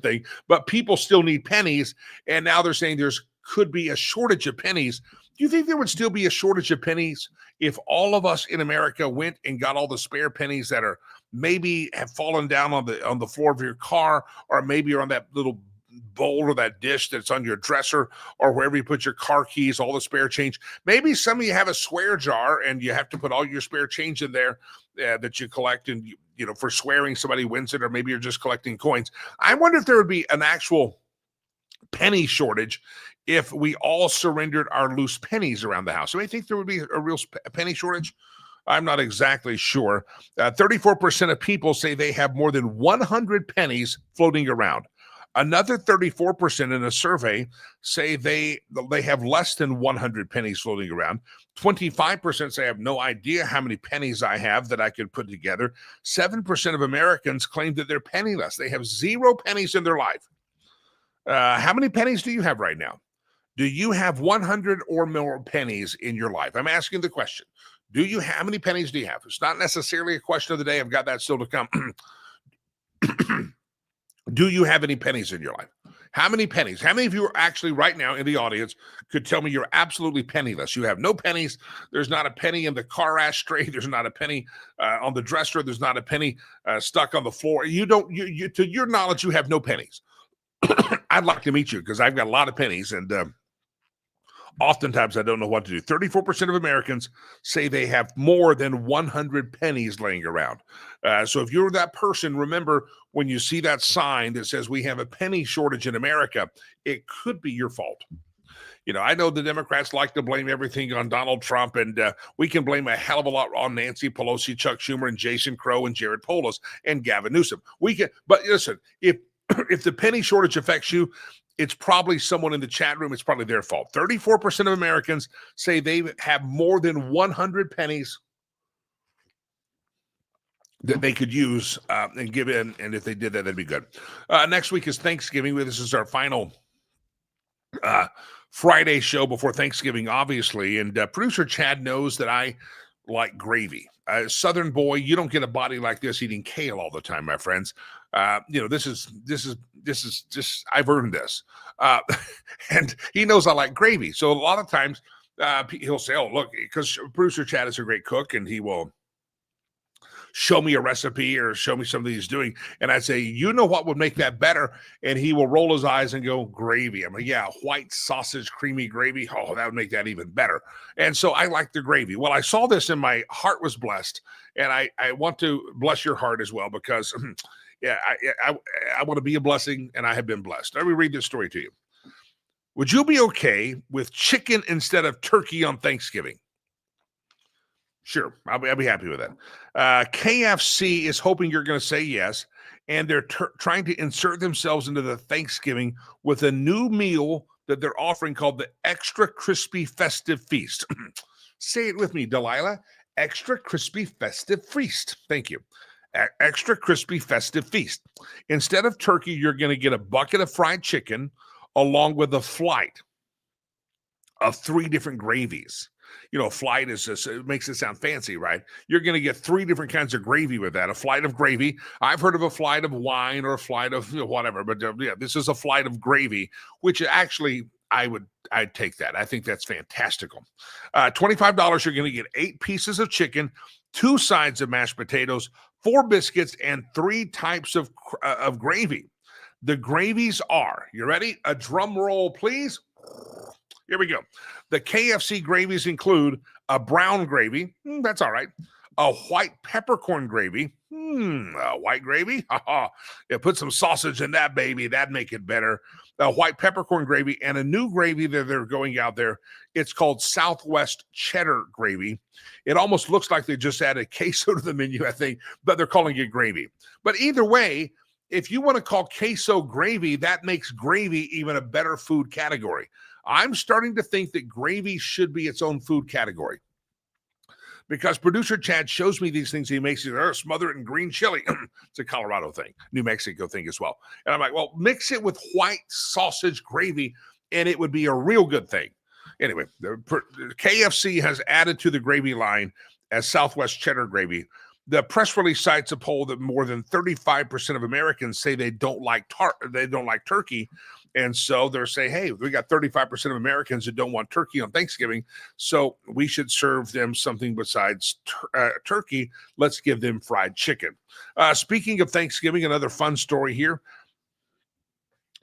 thing, but people still need pennies. And now they're saying could be a shortage of pennies. Do you think there would still be a shortage of pennies if all of us in America went and got all the spare pennies that are maybe have fallen down on the floor of your car, or maybe are on that little bowl or that dish that's on your dresser, or wherever you put your car keys, all the spare change? Maybe some of you have a swear jar and you have to put all your spare change in there that you collect, and you know, for swearing somebody wins it, or maybe you're just collecting coins. I wonder if there would be an actual penny shortage if we all surrendered our loose pennies around the house. So I think there would be a real penny shortage. I'm not exactly sure. 34% of people say they have more than 100 pennies floating around. Another 34% in a survey say they have less than 100 pennies floating around. 25% say I have no idea how many pennies I have that I could put together. 7% of Americans claim that they're penniless. They have 0 pennies in their life. How many pennies do you have right now? Do you have 100 or more pennies in your life? I'm asking the question. How many pennies do you have? It's not necessarily a question of the day. I've got that still to come. Do you have any pennies in your life? How many pennies? How many of you are actually right now in the audience could tell me you're absolutely penniless? You have no pennies. There's not a penny in the car ashtray. There's not a penny on the dresser. There's not a penny stuck on the floor. You to your knowledge, you have no pennies. I'd like to meet you because I've got a lot of pennies, and oftentimes I don't know what to do. 34% of Americans say they have more than 100 pennies laying around. So if you're that person, remember when you see that sign that says we have a penny shortage in America, it could be your fault. You know, I know the Democrats like to blame everything on Donald Trump, and we can blame a hell of a lot on Nancy Pelosi, Chuck Schumer, and Jason Crow, and Jared Polis, and Gavin Newsom. But listen, if the penny shortage affects you, it's probably someone in the chat room. It's probably their fault. 34% of Americans say they have more than 100 pennies that they could use and give in. And if they did that, that'd be good. Next week is Thanksgiving. This is our final Friday show before Thanksgiving, obviously. And producer Chad knows that I like gravy. Southern boy, you don't get a body like this eating kale all the time, my friends. This is just, I've earned this. And he knows I like gravy. So a lot of times he'll say, oh, look, because producer Chad is a great cook, and he will show me a recipe or show me something he's doing. And I'd say, you know what would make that better? And he will roll his eyes and go, gravy. I'm like, yeah, white sausage, creamy gravy. Oh, that would make that even better. And so I like the gravy. Well, I saw this and my heart was blessed. And I want to bless your heart as well, because yeah, I want to be a blessing, and I have been blessed. Let me read this story to you. Would you be okay with chicken instead of turkey on Thanksgiving? Sure, I'll be happy with that. KFC is hoping you're going to say yes, and they're trying to insert themselves into the Thanksgiving with a new meal that they're offering called the Extra Crispy Festive Feast. Say it with me, Delilah. Extra Crispy Festive Feast. Thank you. Extra Crispy Festive Feast. Instead of turkey, you're going to get a bucket of fried chicken along with a flight of 3 different gravies. You know, flight is just, it makes it sound fancy, right? You're going to get 3 different kinds of gravy with that. A flight of gravy. I've heard of a flight of wine or a flight of whatever, but yeah, this is a flight of gravy, which actually I'd take that. I think that's fantastical. $25, you're going to get 8 pieces of chicken, 2 sides of mashed potatoes, 4 biscuits, and 3 types of gravy. The gravies are, you ready? A drum roll, please. Here we go. The KFC gravies include a brown gravy. That's all right. A white peppercorn gravy. A white gravy? Yeah, put some sausage in that, baby. That'd make it better. A white peppercorn gravy and a new gravy that they're going out there. It's called Southwest Cheddar Gravy. It almost looks like they just added queso to the menu, I think, but they're calling it gravy. But either way, if you want to call queso gravy, that makes gravy even a better food category. I'm starting to think that gravy should be its own food category, because producer Chad shows me these things. He makes it, smother it in green chili. It's a Colorado thing, New Mexico thing as well. And I'm like, well, mix it with white sausage gravy, and it would be a real good thing. Anyway, the KFC has added to the gravy line as Southwest Cheddar Gravy. The press release cites a poll that more than 35% of Americans say they don't like turkey. And so they're saying, hey, we got 35% of Americans that don't want turkey on Thanksgiving, so we should serve them something besides turkey. Let's give them fried chicken. Speaking of Thanksgiving, another fun story here.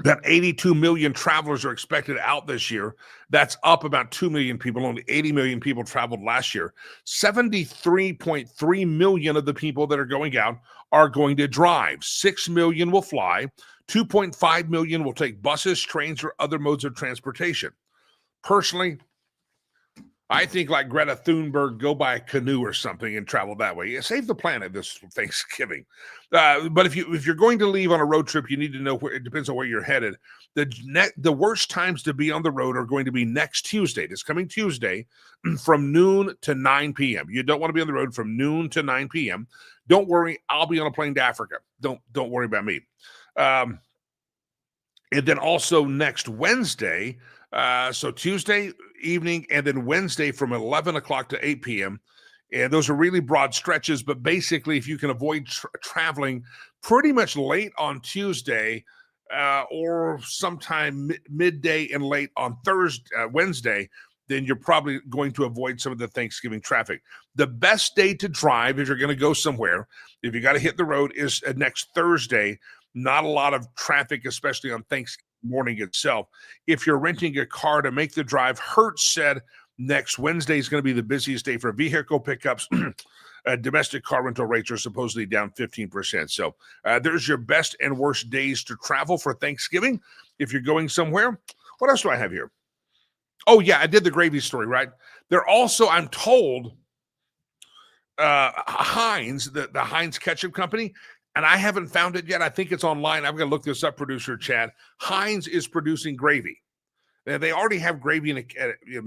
That 82 million travelers are expected out this year. That's up about 2 million people. Only 80 million people traveled last year. 73.3 million of the people that are going out are going to drive. 6 million will fly. 2.5 million will take buses, trains, or other modes of transportation. Personally, I think like Greta Thunberg, go buy a canoe or something and travel that way. Yeah, save the planet this Thanksgiving. But if you're going to leave on a road trip, you need to know where. It depends on where you're headed. The worst times to be on the road are going to be next Tuesday, this coming Tuesday, from noon to 9 p.m. You don't want to be on the road from noon to 9 p.m. Don't worry, I'll be on a plane to Africa. Don't worry about me. And then also next Wednesday, so Tuesday evening and then Wednesday from 11 o'clock to 8 p.m. And those are really broad stretches, but basically if you can avoid traveling pretty much late on Tuesday or sometime midday and late on Wednesday, then you're probably going to avoid some of the Thanksgiving traffic. The best day to drive if you're going to go somewhere, if you got to hit the road, is next Thursday. Not a lot of traffic, especially on Thanksgiving morning itself. If you're renting a car to make the drive, Hertz said next Wednesday is going to be the busiest day for vehicle pickups. Domestic car rental rates are supposedly down 15%. So there's your best and worst days to travel for Thanksgiving if you're going somewhere. What else do I have here? Oh, yeah, I did the gravy story, right? They're also, I'm told, Heinz, the Heinz ketchup company, and I haven't found it yet. I think it's online. I'm going to look this up, producer Chad. Heinz is producing gravy. They already have gravy in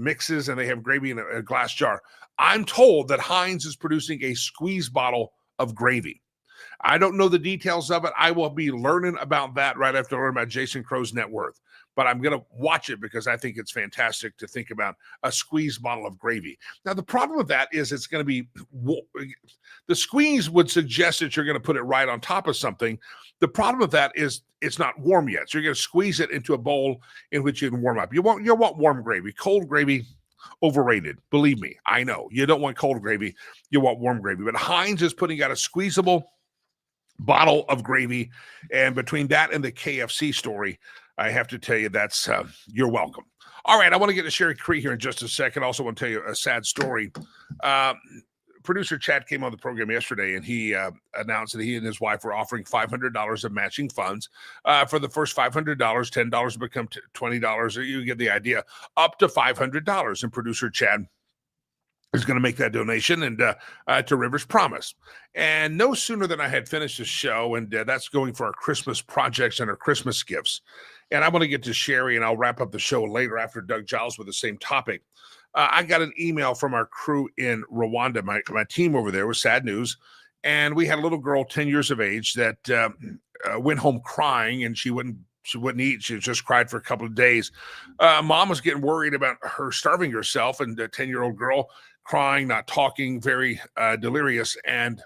mixes, and they have gravy in a glass jar. I'm told that Heinz is producing a squeeze bottle of gravy. I don't know the details of it. I will be learning about that right after I learn about Jason Crow's net worth. But I'm going to watch it because I think it's fantastic to think about a squeeze bottle of gravy. Now, the problem with that is it's going to be, the squeeze would suggest that you're going to put it right on top of something. The problem with that is it's not warm yet. So you're going to squeeze it into a bowl in which you can warm up. You'll want warm gravy. Cold gravy, Overrated. Believe me, I know. You don't want cold gravy. You want warm gravy. But Heinz is putting out a squeezable bottle of gravy. And between that and the KFC story, I have to tell you that's you're welcome. All right, I want to get to Sherry Cree here in just a second. Also want to tell you a sad story. Producer Chad came on the program yesterday, and he announced that he and his wife were offering $500 of matching funds for the first $500. $10 become $20. You get the idea. Up to $500. And producer Chad is going to make that donation and to Rivers Promise. And no sooner than I had finished the show, and that's going for our Christmas projects and our Christmas gifts. And I want to get to Sherry, and I'll wrap up the show later after Doug Giles with the same topic. I got an email from our crew in Rwanda, my team over there, with sad news. And we had a little girl, 10 years of age, that went home crying, and she wouldn't eat. She just cried for a couple of days. Mom was getting worried about her starving herself, and a 10-year-old girl crying, not talking, very delirious. And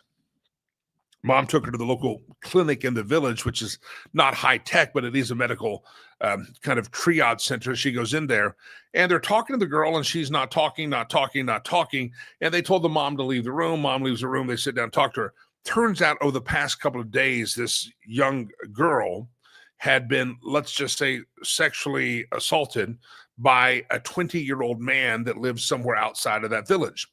Mom took her to the local clinic in the village, which is not high tech, but it is a medical kind of triage center. She goes in there, and they're talking to the girl, and she's not talking. And they told the mom to leave the room. Mom leaves the room. They sit down and talk to her. Turns out over the past couple of days, this young girl had been, let's just say, sexually assaulted by a 20-year-old man that lives somewhere outside of that village.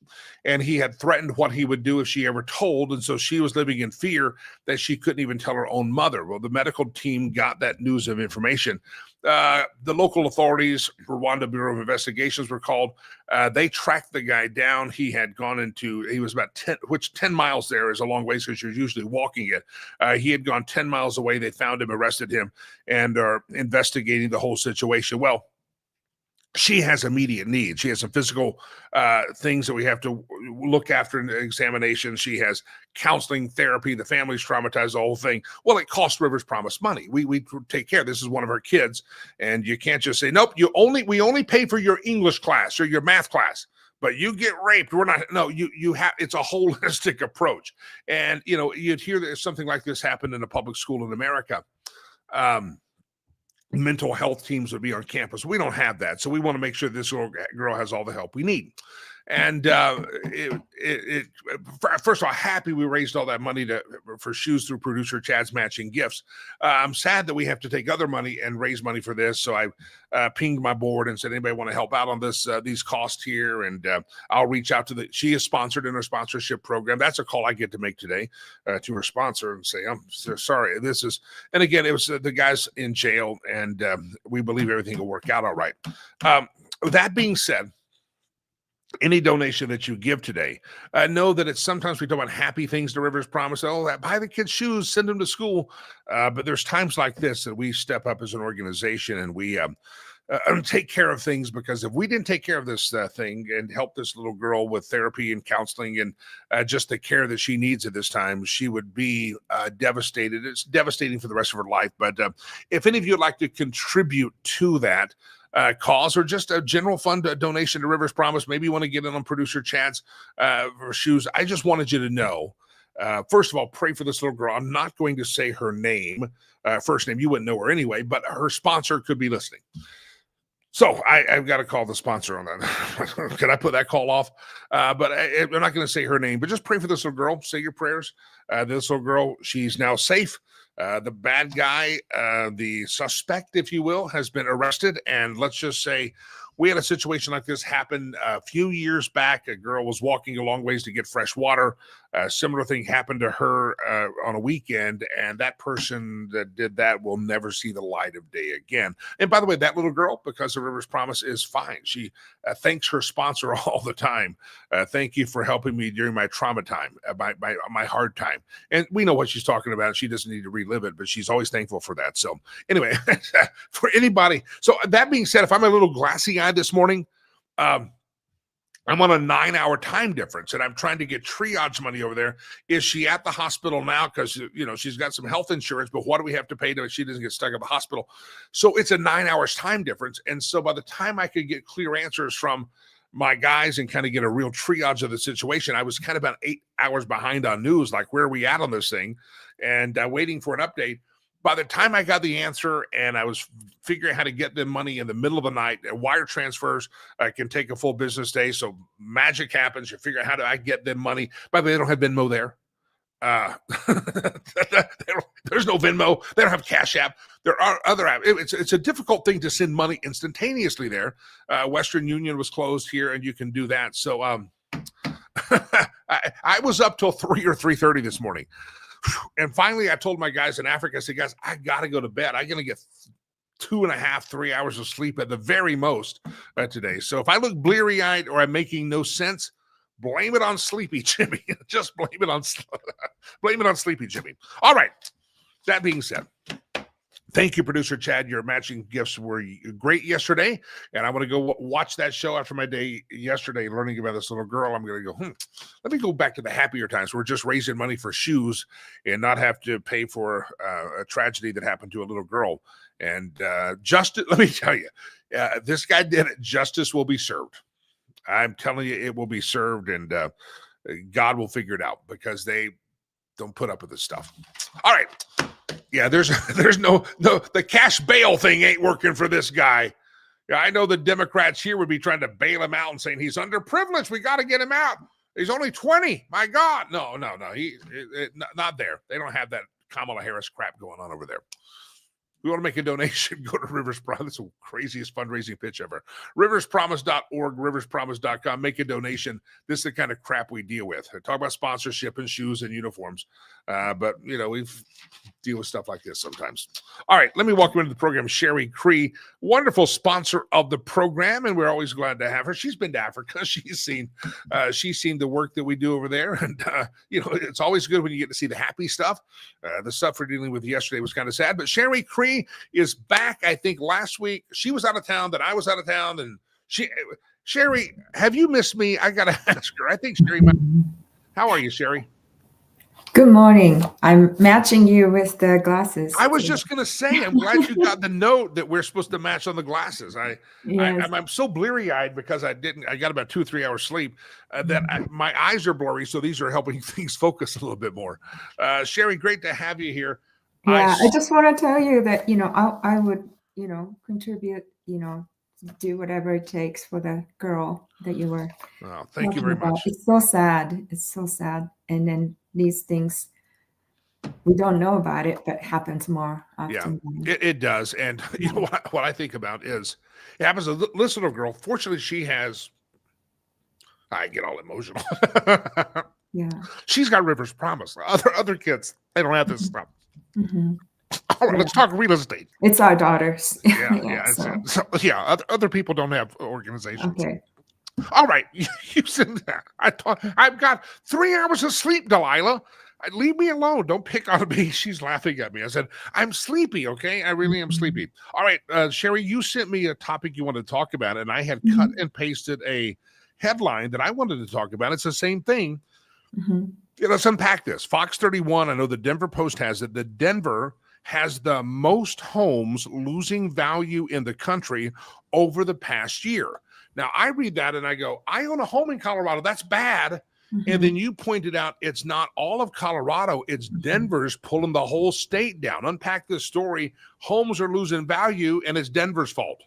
And he had threatened what he would do if she ever told. And so she was living in fear that she couldn't even tell her own mother. Well, the medical team got that news of information. The local authorities, Rwanda Bureau of Investigations, were called. They tracked the guy down. He was about 10 miles there is a long way because you're usually walking it. He had gone 10 miles away. They found him, arrested him, and are investigating the whole situation. Well, she has immediate needs. She has some physical things that we have to look after in the examination. She has counseling, therapy. The family's traumatized, the whole thing. Well, it costs Rivers Promise money. We take care. This is one of her kids, and you can't just say, nope, we only pay for your English class or your math class, but you get raped. We're not. No, you have. It's a holistic approach. And you'd hear that something like this happened in a public school in America. Mental health teams would be on campus. We don't have that. So we want to make sure this girl has all the help we need. And first of all, happy we raised all that money for shoes through producer Chad's matching gifts. I'm sad that we have to take other money and raise money for this. So I pinged my board and said, anybody want to help out on this, these costs here? And I'll reach out to she is sponsored in her sponsorship program. That's a call I get to make today to her sponsor and say, I'm so sorry. And again, it was the guy's in jail, and we believe everything will work out all right. That being said, any donation that you give today, know that sometimes we talk about happy things to Rivers Promise. Oh, buy the kids shoes, send them to school. But there's times like this that we step up as an organization and we take care of things, because if we didn't take care of this thing and help this little girl with therapy and counseling and just the care that she needs at this time, she would be devastated. It's devastating for the rest of her life. But if any of you would like to contribute to that cause, or just a general fund donation to Rivers Promise, maybe you want to get in on producer Chad's for shoes, I just wanted you to know, first of all, pray for this little girl. I'm not going to say her name, first name. You wouldn't know her anyway, but her sponsor could be listening. So I've got to call the sponsor on that. Can I put that call off? But I'm not going to say her name, but just pray for this little girl. Say your prayers. This little girl, she's now safe. The bad guy, the suspect, if you will, has been arrested. And let's just say we had a situation like this happen a few years back. A girl was walking a long ways to get fresh water. A similar thing happened to her on a weekend, and that person that did that will never see the light of day again. And by the way, that little girl, because of Rivers Promise, is fine. She thanks her sponsor all the time. Thank you for helping me during my trauma time, my hard time. And we know what she's talking about. She doesn't need to relive it, but she's always thankful for that. So anyway, for anybody. So that being said, if I'm a little glassy-eyed this morning, I'm on a 9-hour time difference, and I'm trying to get triage money over there. Is she at the hospital now? Because, she's got some health insurance, but what do we have to pay to she doesn't get stuck at the hospital? So it's a 9 hours time difference. And so by the time I could get clear answers from my guys and kind of get a real triage of the situation, I was kind of about 8 hours behind on news, like where are we at on this thing, and waiting for an update. By the time I got the answer and I was figuring out how to get them money in the middle of the night, and wire transfers can take a full business day. So magic happens. You figure out how do I get them money. By the way, they don't have Venmo there. There's no Venmo. They don't have Cash App. There are other apps. It's a difficult thing to send money instantaneously there. Western Union was closed here, and you can do that. So I was up till 3 or 3:30 this morning. And finally, I told my guys in Africa, I said, guys, I got to go to bed. I'm going to get 2.5, 3 hours of sleep at the very most today. So if I look bleary-eyed or I'm making no sense, blame it on Sleepy Jimmy. Just blame it on Sleepy Jimmy. All right. That being said, thank you, Producer Chad. Your matching gifts were great yesterday, and I want to go watch that show after my day yesterday learning about this little girl. I'm going to go, let me go back to the happier times. We're just raising money for shoes and not have to pay for a tragedy that happened to a little girl. And justice, let me tell you, this guy did it. Justice will be served. I'm telling you, it will be served, and God will figure it out because they don't put up with this stuff. All right. Yeah, there's no the cash bail thing ain't working for this guy. Yeah, I know the Democrats here would be trying to bail him out and saying he's underprivileged. We got to get him out. He's only 20. My God, no. Not there. They don't have that Kamala Harris crap going on over there. We want to make a donation, go to Rivers Promise. It's the craziest fundraising pitch ever. RiversPromise.org, RiversPromise.com. Make a donation. This is the kind of crap we deal with. I talk about sponsorship and shoes and uniforms. But, we deal with stuff like this sometimes. All right, let me welcome into the program Sherry Cree, wonderful sponsor of the program, and we're always glad to have her. She's been to Africa. She's seen the work that we do over there. And, it's always good when you get to see the happy stuff. The stuff we're dealing with yesterday was kind of sad. But Sherry Cree is back, I think, last week. She was out of town, then I was out of town, and Sherry, have you missed me? I gotta ask her. I think Sherry how are you, Sherry? Good morning. I'm matching you with the glasses. I was just gonna say, I'm glad you got the note that we're supposed to match on the glasses. I'm so bleary-eyed because I got about 2 or 3 hours sleep that my eyes are blurry, so these are helping things focus a little bit more. Sherry, great to have you here. Yeah, I just want to tell you that, I would, contribute, do whatever it takes for the girl that you were. Oh, thank you very much. It's so sad. It's so sad. And then these things, we don't know about it, but happens more often. Yeah, it does. And you know what I think about is it happens to this little girl. Fortunately, she has, I get all emotional. Yeah. She's got Rivers Promise. Other kids, they don't have this stuff. Mm-hmm. All right, let's talk real estate. It's our daughters. Other people don't have organizations. Okay. All right, you said that. I've got 3 hours of sleep, Delilah. Leave me alone. Don't pick on me. She's laughing at me. I said, I'm sleepy, okay? I really am sleepy. All right, Sherry, you sent me a topic you wanted to talk about, and I had cut and pasted a headline that I wanted to talk about. It's the same thing. Mm-hmm. Let's unpack this. Fox 31, I know the Denver Post has it. The Denver has the most homes losing value in the country over the past year. Now, I read that and I go, I own a home in Colorado. That's bad. Mm-hmm. And then you pointed out it's not all of Colorado. It's Denver's pulling the whole state down. Unpack this story. Homes are losing value and it's Denver's fault.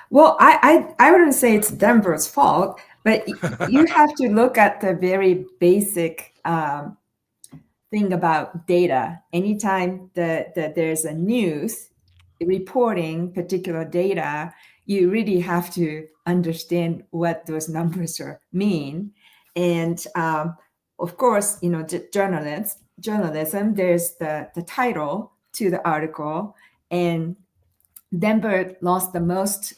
Well, I wouldn't say it's Denver's fault, but you have to look at the very basic thing about data. Anytime that there's a news reporting particular data, you really have to understand what those numbers mean. And of course, journalism, there's the title to the article, and Denver lost the most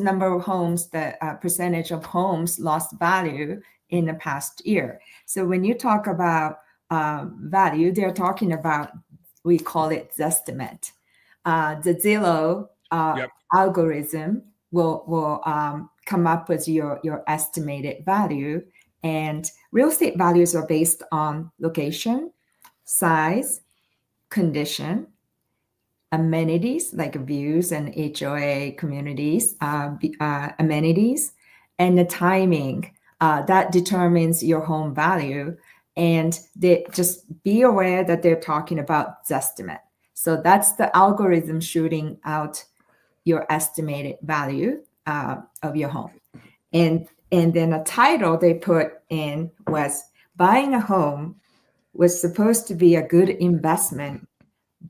number of homes, the percentage of homes lost value in the past year. So when you talk about value, they're talking about, we call it Zestimate. The Zillow algorithm will come up with your estimated value, and real estate values are based on location, size, condition, amenities like views and HOA communities, amenities, and the timing that determines your home value. And they just be aware that they're talking about Zestimate. So that's the algorithm shooting out your estimated value of your home. And then a title they put in was buying a home was supposed to be a good investment,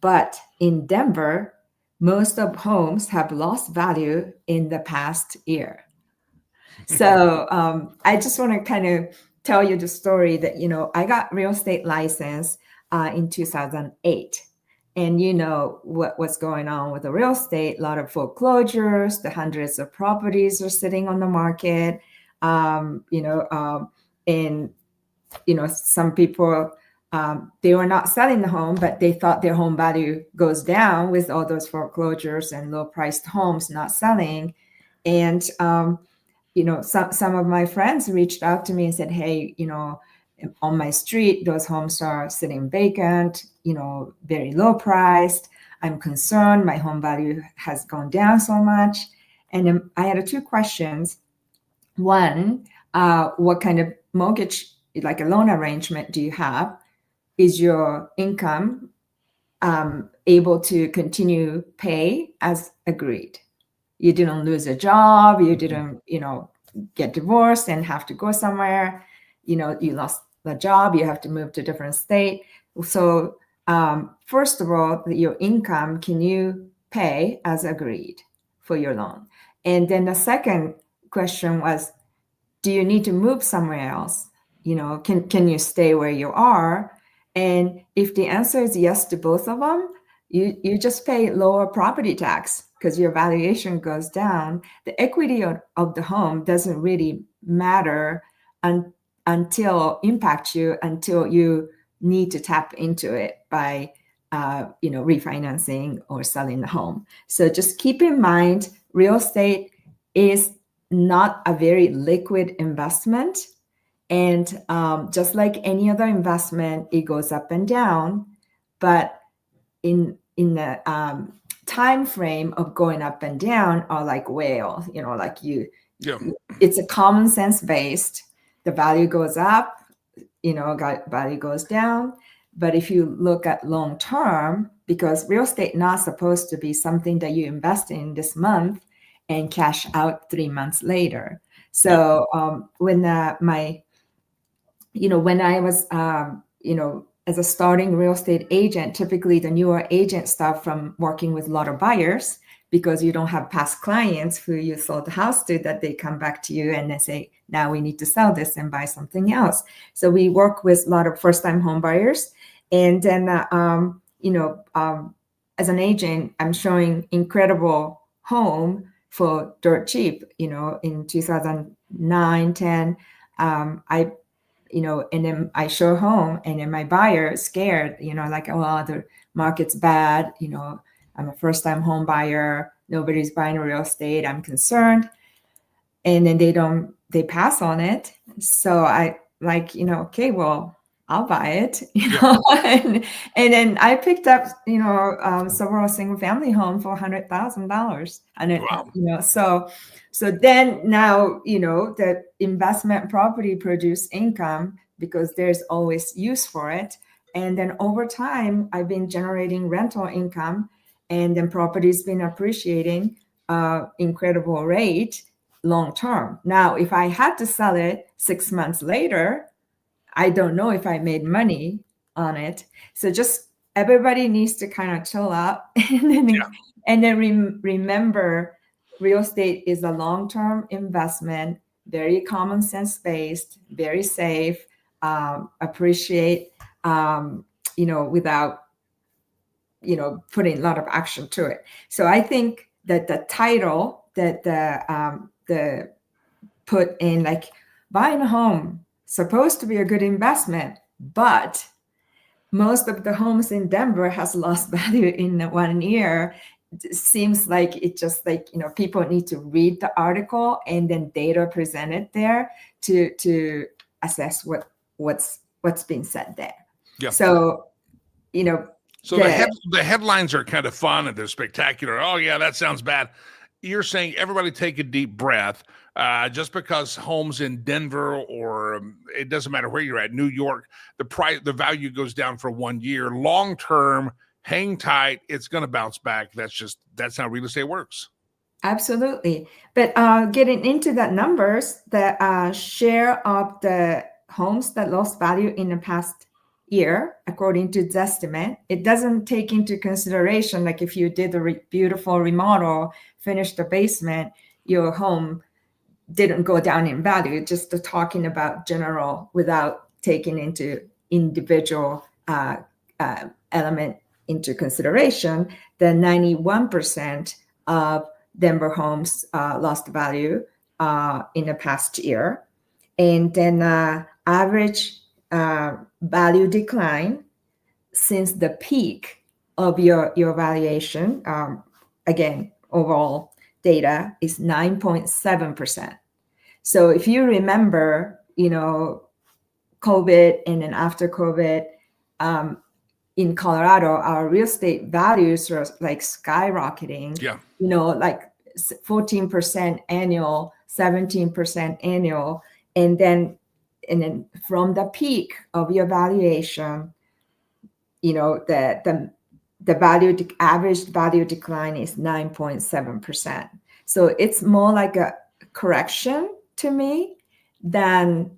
but in Denver, most of homes have lost value in the past year. So I just want to kind of tell you the story that, I got real estate license in 2008. And you know what was going on with the real estate, a lot of foreclosures, the hundreds of properties are sitting on the market. And some people, they were not selling the home, but they thought their home value goes down with all those foreclosures and low priced homes not selling. And, some of my friends reached out to me and said, hey, on my street, those homes are sitting vacant, very low priced. I'm concerned. My home value has gone down so much. And then I had two questions. One, what kind of mortgage, like a loan arrangement, do you have? Is your income able to continue pay as agreed? You didn't lose a job. You didn't, get divorced and have to go somewhere. You lost the job. You have to move to a different state. So first of all, your income, can you pay as agreed for your loan? And then the second question was, do you need to move somewhere else? Can you stay where you are? And if the answer is yes to both of them, you just pay lower property tax because your valuation goes down. The equity of the home doesn't really matter until you need to tap into it by refinancing or selling the home. So just keep in mind, real estate is not a very liquid investment. And just like any other investment, it goes up and down. But in the time frame of going up and down are like whale, it's a common sense based. The value goes up, value goes down. But if you look at long term, because real estate not supposed to be something that you invest in this month and cash out 3 months later. So when I was, as a starting real estate agent, typically the newer agents start from working with a lot of buyers because you don't have past clients who you sold the house to that they come back to you and they say, now we need to sell this and buy something else. So we work with a lot of first-time home buyers. And then, as an agent, I'm showing incredible home for dirt cheap, in 2009, 10, and then I show home and then my buyer is scared, oh, the market's bad. I'm a first time home buyer. Nobody's buying real estate. I'm concerned. And then they pass on it. So I okay, well, I'll buy it, and then I picked up, several single family home for $100,000. And wow. So then now, the investment property produce income because there's always use for it. And then over time, I've been generating rental income and then property's been appreciating incredible rate long term. Now, if I had to sell it 6 months later, I don't know if I made money on it. So just everybody needs to kind of chill out and then remember real estate is a long-term investment, very common sense based, very safe, appreciate, without, putting a lot of action to it. So I think that the title that the put in, like buying a home, supposed to be a good investment, but most of the homes in Denver has lost value in 1 year. It seems like it's just like, people need to read the article and then data presented there to assess what's being said there. Yeah. So, So the headlines are kind of fun and they're spectacular. Oh yeah, that sounds bad. you're saying everybody take a deep breath. Just because homes in Denver or it doesn't matter where you're at, New York, the value goes down for 1 year. Long term, hang tight. It's going to bounce back. That's how real estate works. Absolutely. But getting into that numbers, the share of the homes that lost value in the past year, according to Zestimate, it doesn't take into consideration, like if you did a beautiful remodel, finished the basement, your home didn't go down in value, just talking about general without taking into individual element into consideration. The 91% of Denver homes lost value in the past year. And then average value decline since the peak of your valuation, again, overall data is 9.7%. So if you remember, COVID and then after COVID, in Colorado, our real estate values are like skyrocketing. Yeah. Like 14% annual, 17% annual. And then from the peak of your valuation, the average value decline is 9.7%. So it's more like a correction to me than,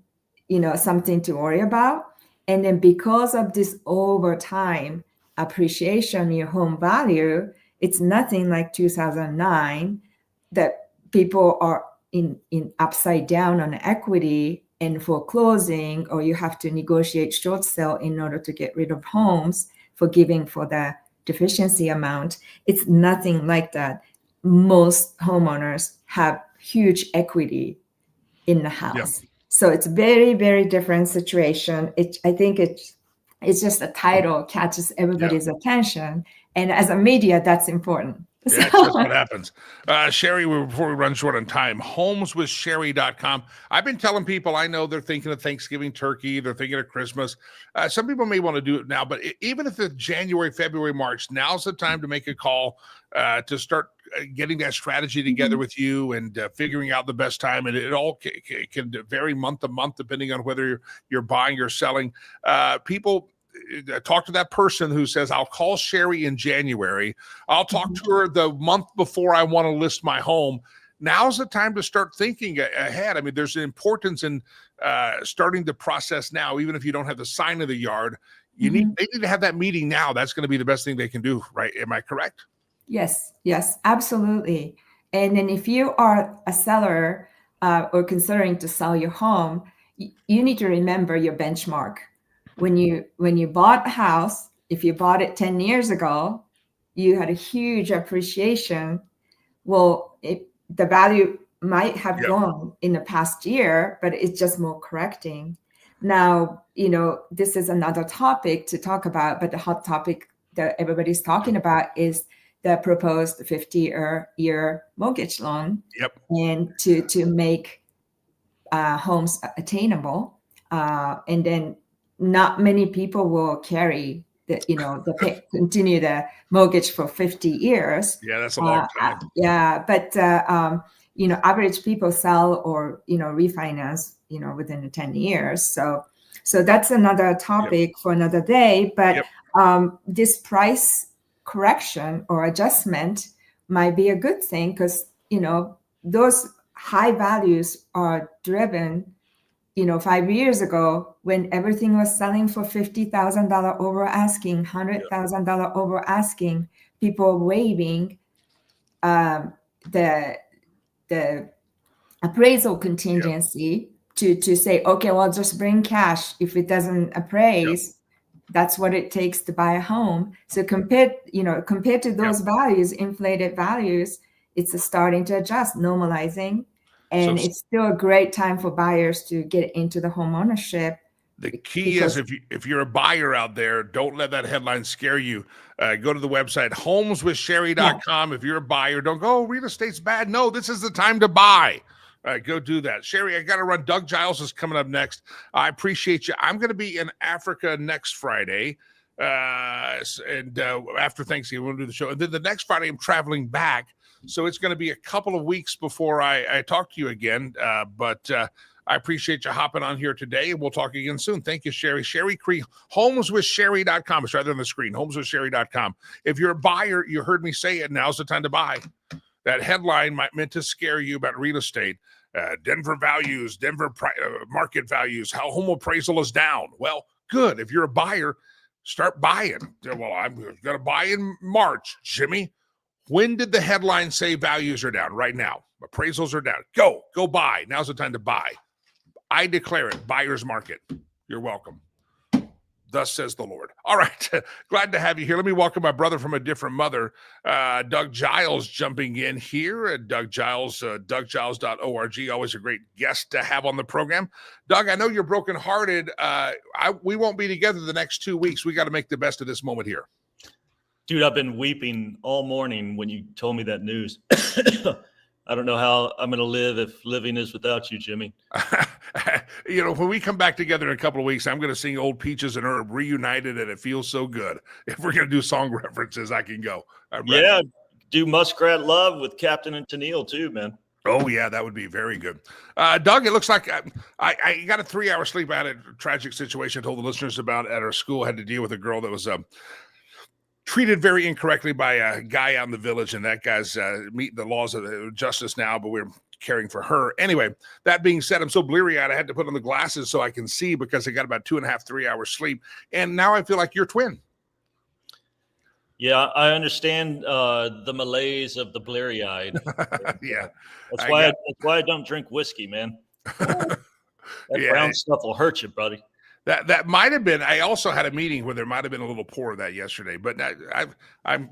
something to worry about. And then because of this over time appreciation in your home value, it's nothing like 2009 that people are in upside down on equity and foreclosing, or you have to negotiate short sale in order to get rid of homes, forgiving for the deficiency amount. It's nothing like that. Most homeowners have huge equity in the house. Yeah. So it's very, very different situation. I think it's just a title catches everybody's attention. And as a media, that's important. Yeah, that's just what happens. Sherry, before we run short on time, homeswithsherry.com. I've been telling people, I know they're thinking of Thanksgiving turkey, they're thinking of Christmas. Some people may want to do it now, but even if it's January, February, March, now's the time to make a call to start getting that strategy together with you and figuring out the best time. And it all can vary month to month, depending on whether you're buying or selling. People talk to that person who says, I'll call Sherry in January. I'll talk to her the month before I want to list my home. Now's the time to start thinking ahead. I mean, there's an importance in starting the process now, even if you don't have the sign of the yard. They need to have that meeting now. That's going to be the best thing they can do, right? Am I correct? Yes, absolutely. And then if you are a seller or considering to sell your home, you need to remember your benchmark. When you bought a house, if you bought it 10 years ago, you had a huge appreciation. Well, the value might have gone in the past year, but it's just more correcting. Now, this is another topic to talk about, but the hot topic that everybody's talking about is the proposed 50-year mortgage loan. And to make homes attainable. And then not many people will carry continue the mortgage for 50 years. Yeah, that's a long time. But average people sell or refinance within the 10 years. So that's another topic for another day. But this price correction or adjustment might be a good thing because those high values are driven. 5 years ago, when everything was selling for $50,000 over asking, $100,000 over asking, people waiving the appraisal contingency to say, okay, well, just bring cash. If it doesn't appraise, that's what it takes to buy a home. So compared to those values, inflated values, it's starting to adjust, normalizing. And it's still a great time for buyers to get into the home ownership. The key is if you're a buyer out there, don't let that headline scare you. Go to the website, homeswithsherry.com. If you're a buyer, don't go, real estate's bad. No, this is the time to buy. Go do that. Sherry, I got to run. Doug Giles is coming up next. I appreciate you. I'm going to be in Africa next Friday. And after Thanksgiving, we'll do the show. And then the next Friday, I'm traveling back. So it's going to be a couple of weeks before I talk to you again. But I appreciate you hopping on here today, and we'll talk again soon. Thank you, Sherry. Sherry Creek, homeswithsherry.com. It's right there on the screen, homeswithsherry.com. If you're a buyer, you heard me say it, now's the time to buy. That headline meant to scare you about real estate. Denver values, Denver market values, how home appraisal is down. Well, good. If you're a buyer, start buying. Well, I'm going to buy in March, Jimmy. When did the headline say values are down? Right now. Appraisals are down. Go buy. Now's the time to buy. I declare it buyer's market. You're welcome. Thus says the Lord. All right. Glad to have you here. Let me welcome my brother from a different mother, Doug Giles, jumping in here. Doug Giles, douggiles.org. Always a great guest to have on the program. Doug, I know you're brokenhearted. We won't be together the next 2 weeks. We got to make the best of this moment here. Dude, I've been weeping all morning when you told me that news. I don't know how I'm going to live if living is without you, Jimmy. When we come back together in a couple of weeks, I'm going to sing Old Peaches and Herb reunited, and it feels so good. If we're going to do song references, I can go. Yeah, do Muskrat Love with Captain and Tennille too, man. Oh, yeah, that would be very good. Doug, it looks like I got a 3-hour sleep. I had a tragic situation I told the listeners about at our school. I had to deal with a girl that was treated very incorrectly by a guy out in the village, and that guy's meeting the laws of justice now, but we're caring for her. Anyway, that being said, I'm so bleary-eyed, I had to put on the glasses so I can see because I got about 2.5, 3 hours sleep, and now I feel like you're twin. Yeah, I understand the malaise of the bleary-eyed. Yeah. That's why I don't drink whiskey, man. That brown stuff will hurt you, buddy. That might have been. I also had a meeting where there might have been a little pour of that yesterday, but I'm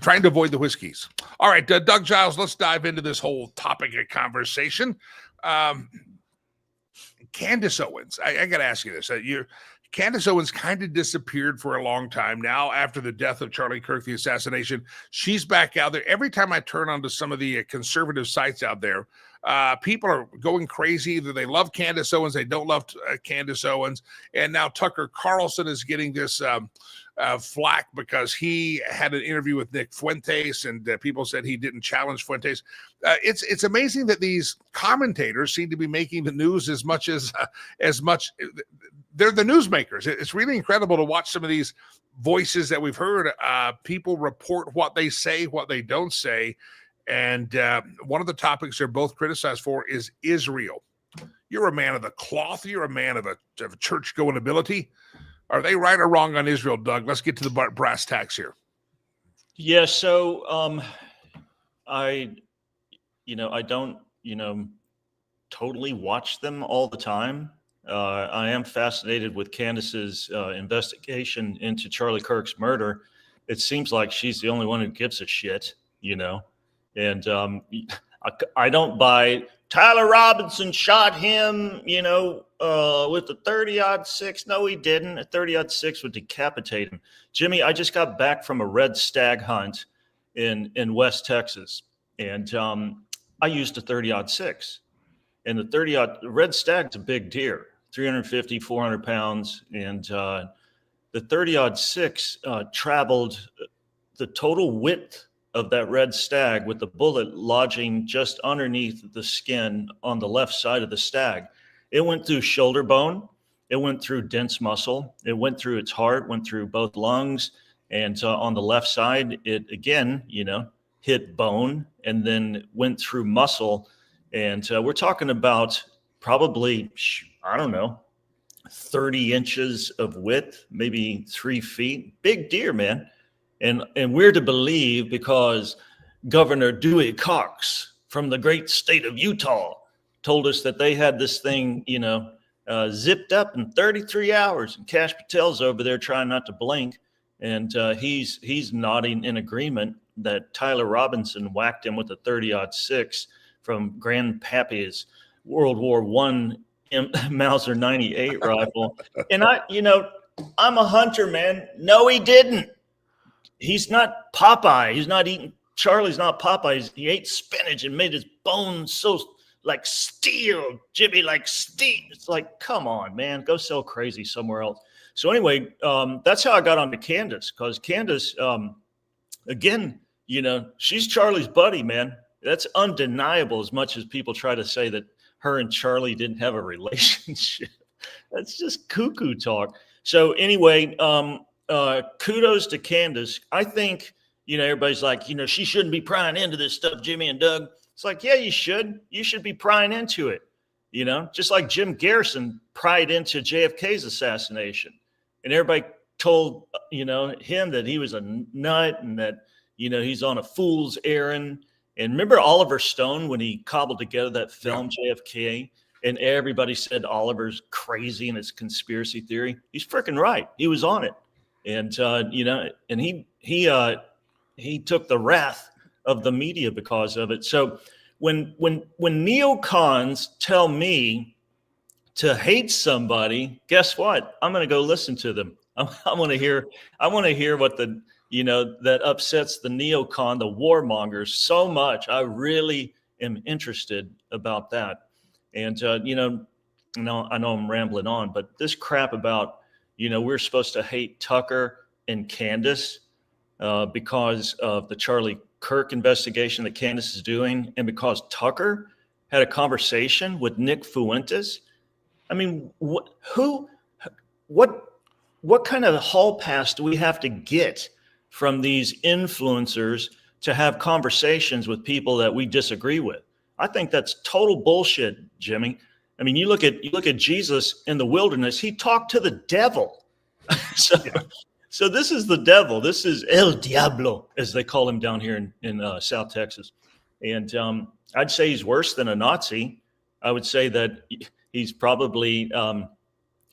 trying to avoid the whiskeys. All right, Doug Giles, let's dive into this whole topic of conversation. Candace Owens, I got to ask you this. Candace Owens kind of disappeared for a long time now after the death of Charlie Kirk, the assassination. She's back out there. Every time I turn onto some of the conservative sites out there, people are going crazy. Either they love Candace Owens, they don't love Candace Owens. And now Tucker Carlson is getting this flack because he had an interview with Nick Fuentes, and people said he didn't challenge Fuentes. It's amazing that these commentators seem to be making the news as much. They're the newsmakers. It's really incredible to watch some of these voices that we've heard. People report what they say, what they don't say. And one of the topics they're both criticized for is Israel. You're a man of the cloth. You're a man of a church-going ability. Are they right or wrong on Israel, Doug? Let's get to the brass tacks here. Yeah, so I don't, totally watch them all the time. I am fascinated with Candace's investigation into Charlie Kirk's murder. It seems like she's the only one who gives a shit, and I don't buy Tyler Robinson shot him, with the 30-06. No, he didn't. A 30-06 would decapitate him. Jimmy, I just got back from a red stag hunt in West Texas, and I used a 30-06. And the red stag's a big deer, 350, 400 pounds. And the 30-06 traveled the total width of that red stag with the bullet lodging just underneath the skin on the left side of the stag. It went through shoulder bone. It went through dense muscle. It went through its heart, went through both lungs. And on the left side, it again, hit bone and then went through muscle. And we're talking about probably, 30 inches of width, maybe 3 feet. Big deer, man. And we're to believe because Governor Dewey Cox from the great state of Utah told us that they had this thing, zipped up in 33 hours. And Cash Patel's over there trying not to blink. And he's nodding in agreement that Tyler Robinson whacked him with a 30-06 from Grandpappy's World War I Mauser 98 rifle. And I'm a hunter, man. No, he didn't. He's not Popeye. Charlie's not Popeye. He ate spinach and made his bones so like steel, Jimmy, like steel. It's like, come on, man, go sell crazy somewhere else. So anyway, that's how I got onto Candace, because Candace, again, she's Charlie's buddy, man. That's undeniable, as much as people try to say that her and Charlie didn't have a relationship. That's just cuckoo talk. So anyway, kudos to Candace. I think, everybody's like, she shouldn't be prying into this stuff, Jimmy and Doug. It's like, yeah, you should. You should be prying into it, just like Jim Garrison pried into JFK's assassination. And everybody told, him that he was a nut and that, he's on a fool's errand. And remember Oliver Stone when he cobbled together that film, JFK, and everybody said Oliver's crazy in his conspiracy theory. He's freaking right. He was on it. And, and he took the wrath of the media because of it. So when neocons tell me to hate somebody, guess what? I'm going to go listen to them. I want to hear what that upsets the neocon, the warmongers so much. I really am interested about that. And, I know I'm rambling on, but this crap about, we're supposed to hate Tucker and Candace because of the Charlie Kirk investigation that Candace is doing, and because Tucker had a conversation with Nick Fuentes. I mean, what kind of hall pass do we have to get from these influencers to have conversations with people that we disagree with? I think that's total bullshit, Jimmy. I mean, you look at Jesus in the wilderness, he talked to the devil. So this is the devil. This is El Diablo, as they call him down here in South Texas. And I'd say he's worse than a Nazi. I would say that he's probably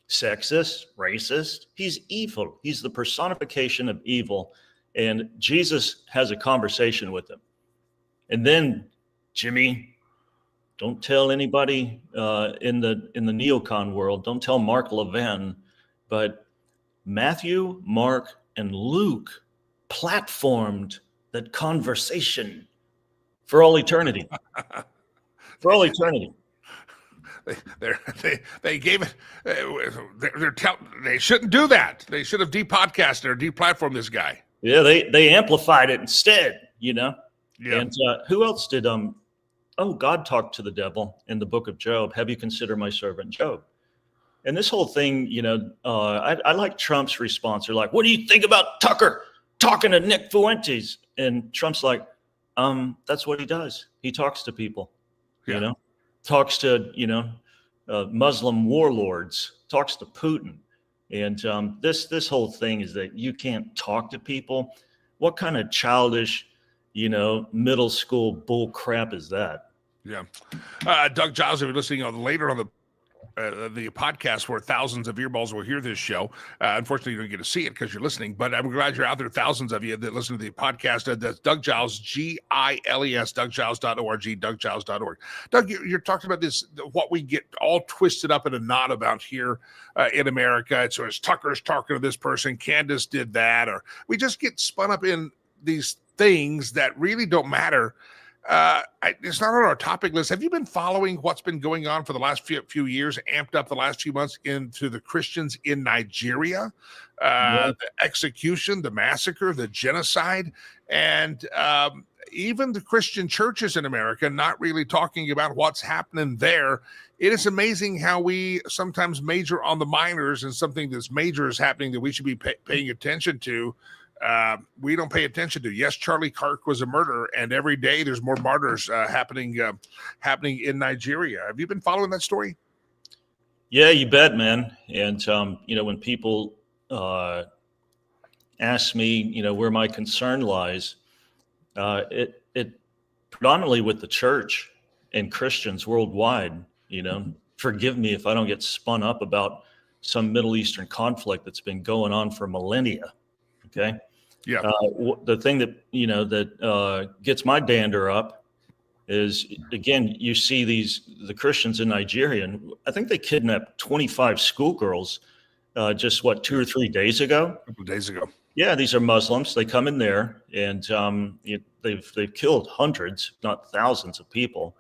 sexist, racist. He's evil. He's the personification of evil. And Jesus has a conversation with him. And then, Jimmy, don't tell anybody in the neocon world, don't tell Mark Levin, but Matthew, Mark, and Luke platformed that conversation for all eternity. For all eternity. They gave it. They shouldn't do that. They should have depodcasted or deplatformed this guy. Yeah, they amplified it instead. Yeah. And who else did? God talked to the devil in the book of Job. Have you considered my servant Job? And this whole thing, I like Trump's response. They're like, "What do you think about Tucker talking to Nick Fuentes?" And Trump's like, "That's what he does. He talks to people. Talks to Muslim warlords, talks to Putin." And this whole thing is that you can't talk to people. What kind of childish, middle school bull crap is that? Yeah. Doug Giles, if you're listening later on the podcast where thousands of earballs will hear this show. Unfortunately, you don't get to see it because you're listening, but I'm glad you're out there. Thousands of you that listen to the podcast. That's Doug Giles, Giles, DougGiles.org, DougGiles.org. Doug, you're talking about this, what we get all twisted up in a knot about here in America. So it's Tucker's talking to this person, Candace did that, or we just get spun up in these things that really don't matter. It's not on our topic list. Have you been following what's been going on for the last few years, amped up the last few months into the Christians in Nigeria, the execution, the massacre, the genocide, and even the Christian churches in America not really talking about what's happening there? It is amazing how we sometimes major on the minors, and something that's major is happening that we should be paying attention to. We don't pay attention to. Yes, Charlie Kirk was a murderer, and every day there's more martyrs happening in Nigeria. Have you been following that story? Yeah, you bet, man. And when people ask me, where my concern lies, it predominantly with the church and Christians worldwide. Forgive me if I don't get spun up about some Middle Eastern conflict that's been going on for millennia. Okay. Yeah. The thing that gets my dander up is, again, you see the Christians in Nigeria, and I think they kidnapped 25 schoolgirls just 2 or 3 days ago. A couple of days ago. Yeah, these are Muslims. They come in there, and they've killed hundreds, if not thousands, of people,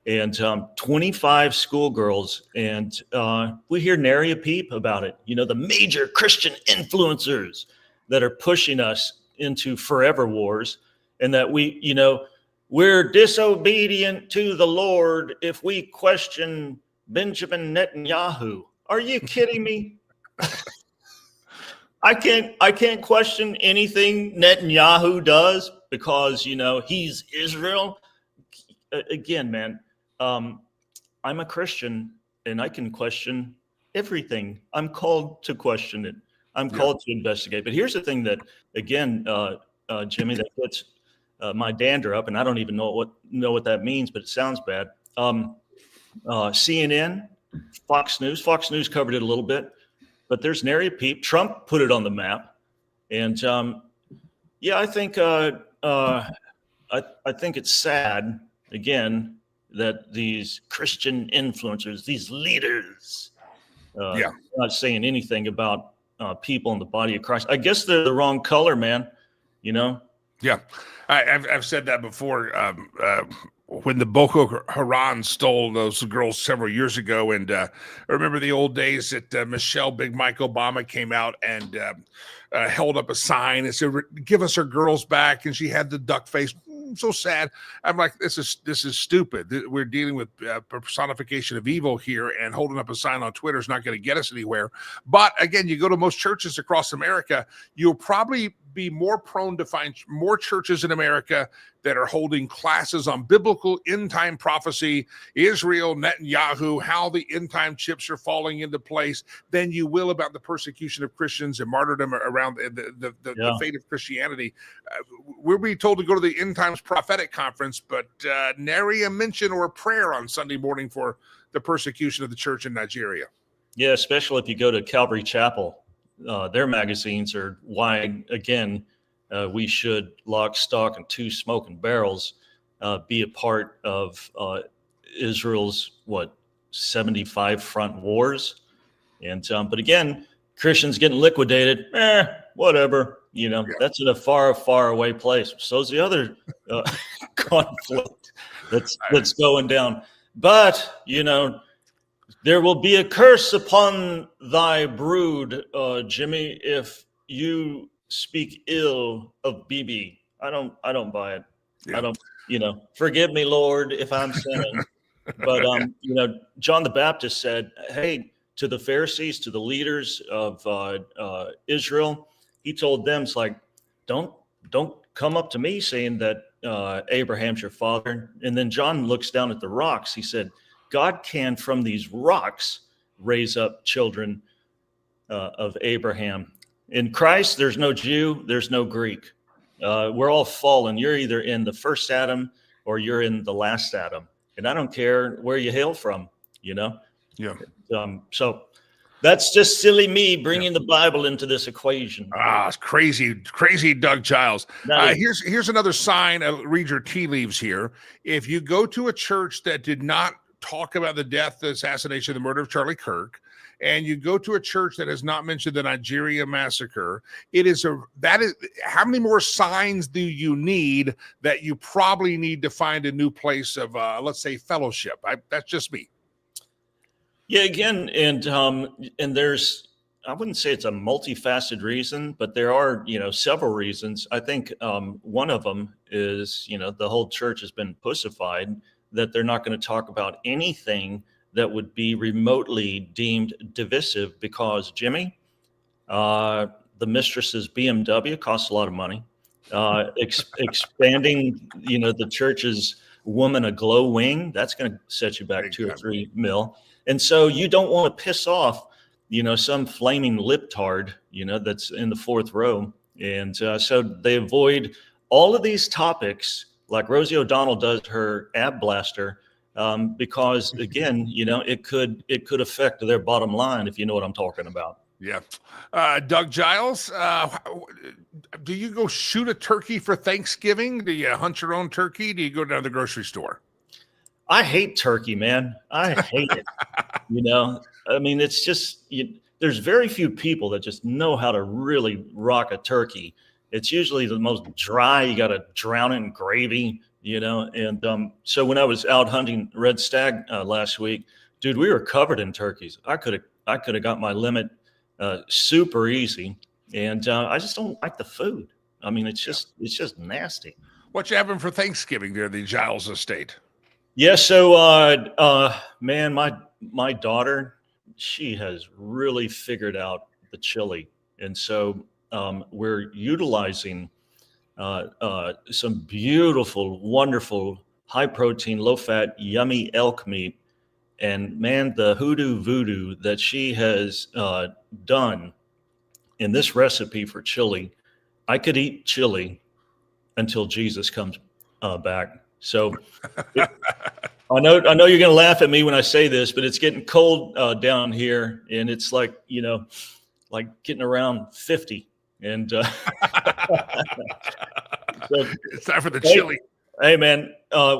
and 25 schoolgirls. And we hear nary a peep about it. The major Christian influencers that are pushing us into forever wars. and that we're disobedient to the Lord if we question Benjamin Netanyahu. Are you kidding me? I can't question anything Netanyahu does because he's Israel. Again, man, I'm a Christian and I can question everything. I'm called to question it. I'm called to investigate. But here's the thing that, again, Jimmy, that puts my dander up, and I don't even know what that means, but it sounds bad. CNN, Fox News covered it a little bit, but there's nary a peep. Trump put it on the map, and I think I think it's sad again that these Christian influencers, these leaders, not saying anything about people in the body of Christ. I guess they're the wrong color, man. Yeah, I've said that before. When the Boko Haram stole those girls several years ago, and I remember the old days that Michelle Big Mike Obama came out and held up a sign and said, "Give us our girls back," and she had the duck face. So sad. I'm like, this is stupid. We're dealing with personification of evil here, and holding up a sign on Twitter is not going to get us anywhere. But again, you go to most churches across America, you'll probably be more prone to find more churches in America that are holding classes on biblical end-time prophecy, Israel, Netanyahu, how the end-time chips are falling into place, than you will about the persecution of Christians and martyrdom around the fate of Christianity. We're being told to go to the End Times Prophetic Conference, but nary a mention or a prayer on Sunday morning for the persecution of the church in Nigeria. Yeah, especially if you go to Calvary Chapel. Their magazines are why, again, we should lock, stock, and two smoking barrels be a part of Israel's 75 front wars, and but again, Christians getting liquidated, whatever. That's in a far, far away place. So's the other conflict that's going down. But there will be a curse upon thy brood, Jimmy, if you speak ill of BB. I don't buy it. Yeah. I don't, forgive me, Lord, if I'm sinning. But John the Baptist said, hey, to the Pharisees, to the leaders of Israel, he told them, it's like, don't come up to me saying that Abraham's your father. And then John looks down at the rocks. He said, God can, from these rocks, raise up children of Abraham. In Christ, there's no Jew, there's no Greek. We're all fallen. You're either in the first Adam or you're in the last Adam. And I don't care where you hail from, Yeah. So that's just silly me bringing the Bible into this equation. It's crazy, Doug Giles. Here's another sign. I'll read your tea leaves here. If you go to a church that did not talk about the death, the assassination, the murder of Charlie Kirk, and you go to a church that has not mentioned the Nigeria massacre, how many more signs do you need that you probably need to find a new place of, let's say, fellowship? That's just me. Yeah, again, and there's, I wouldn't say it's a multifaceted reason, but there are, several reasons. I think one of them is, the whole church has been pussified, that they're not going to talk about anything that would be remotely deemed divisive because, Jimmy, the mistress's BMW costs a lot of money. Expanding, the church's Woman Aglow wing, that's going to set you back $2 or $3 million. And so you don't want to piss off, some flaming libtard, that's in the fourth row. And so they avoid all of these topics like Rosie O'Donnell does her ab blaster, because again, it could affect their bottom line, if you know what I'm talking about. Yeah. Doug Giles, do you go shoot a turkey for Thanksgiving? Do you hunt your own turkey? Do you go down to the grocery store? I hate turkey, man. I hate it. I mean, it's just, there's very few people that just know how to really rock a turkey. It's usually the most dry. You got to drown it in gravy, And so when I was out hunting red stag last week, dude, we were covered in turkeys. I could have got my limit super easy, and I just don't like the food. I mean, it's just nasty. What you having for Thanksgiving there, the Giles estate? Yeah, so man, my daughter, she has really figured out the chili, and so we're utilizing some beautiful, wonderful, high protein, low fat, yummy elk meat, and man, the hoodoo voodoo that she has done in this recipe for chili, I could eat chili until Jesus comes back. So. I know you're going to laugh at me when I say this, but it's getting cold down here, and it's like, like getting around 50. And so it's time for the chili. Hey, man,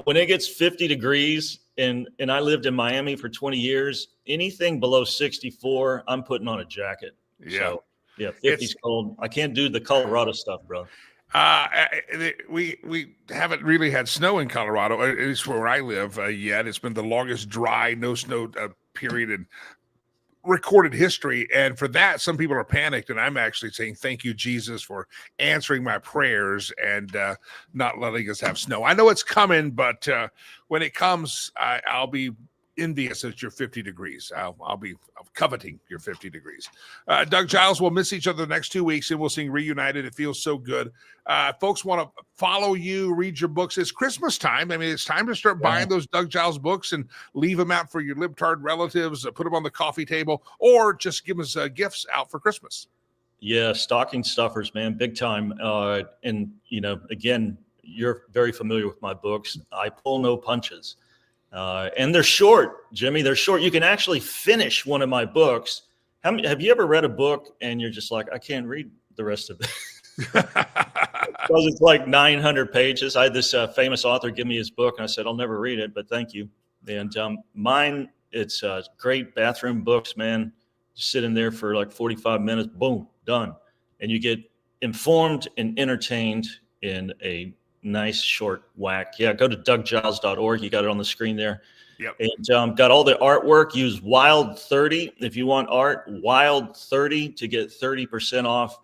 when it gets 50 degrees, and I lived in Miami for 20 years, anything below 64, I'm putting on a jacket. Yeah. So, yeah, 50's cold. I can't do the Colorado stuff, bro. We haven't really had snow in Colorado, at least where I live, yet. It's been the longest dry, no snow period in recorded history. And for that, some people are panicked. And I'm actually saying, thank you, Jesus, for answering my prayers and not letting us have snow. I know it's coming, but when it comes, I'll be envious at your 50 degrees. I'll be coveting your 50 degrees. Doug Giles, we'll miss each other the next 2 weeks, and we'll sing Reunited. It feels so good. Folks want to follow you, read your books. It's Christmas time. I mean, it's time to start buying those Doug Giles books and leave them out for your libtard relatives, put them on the coffee table, or just give us gifts out for Christmas. Yeah, stocking stuffers, man, big time. And, again, you're very familiar with my books. I pull no punches. And they're short, Jimmy. They're short. You can actually finish one of my books. Have you ever read a book and you're just like, I can't read the rest of it? Because it's like 900 pages. I had this famous author give me his book, and I said, I'll never read it, but thank you. And mine, it's great bathroom books, man. Just sit in there for like 45 minutes, boom, done. And you get informed and entertained in a nice short whack. Yeah, go to DougGiles.org. You got it on the screen there. Yep. And got all the artwork. Use Wild 30 if you want art. Wild 30 to get 30% off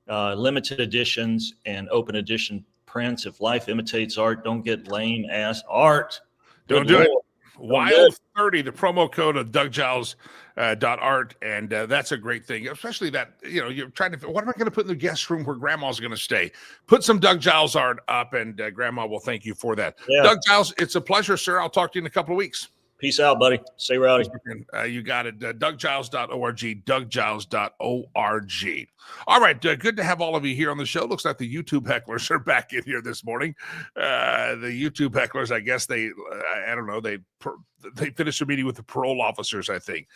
limited editions and open edition prints. If life imitates art, don't get lame ass art. Don't do it. Wild 30, the promo code of DougGiles.art, and that's a great thing, especially that, you're trying to, what am I going to put in the guest room where grandma's going to stay? Put some Doug Giles art up, and grandma will thank you for that. Yeah. Doug Giles, it's a pleasure, sir. I'll talk to you in a couple of weeks. Peace out, buddy. Stay rowdy. You got it. DougGiles.org, DougGiles.org. All right. Good to have all of you here on the show. Looks like the YouTube hecklers are back in here this morning. The YouTube hecklers, I guess I don't know. They finished a meeting with the parole officers, I think.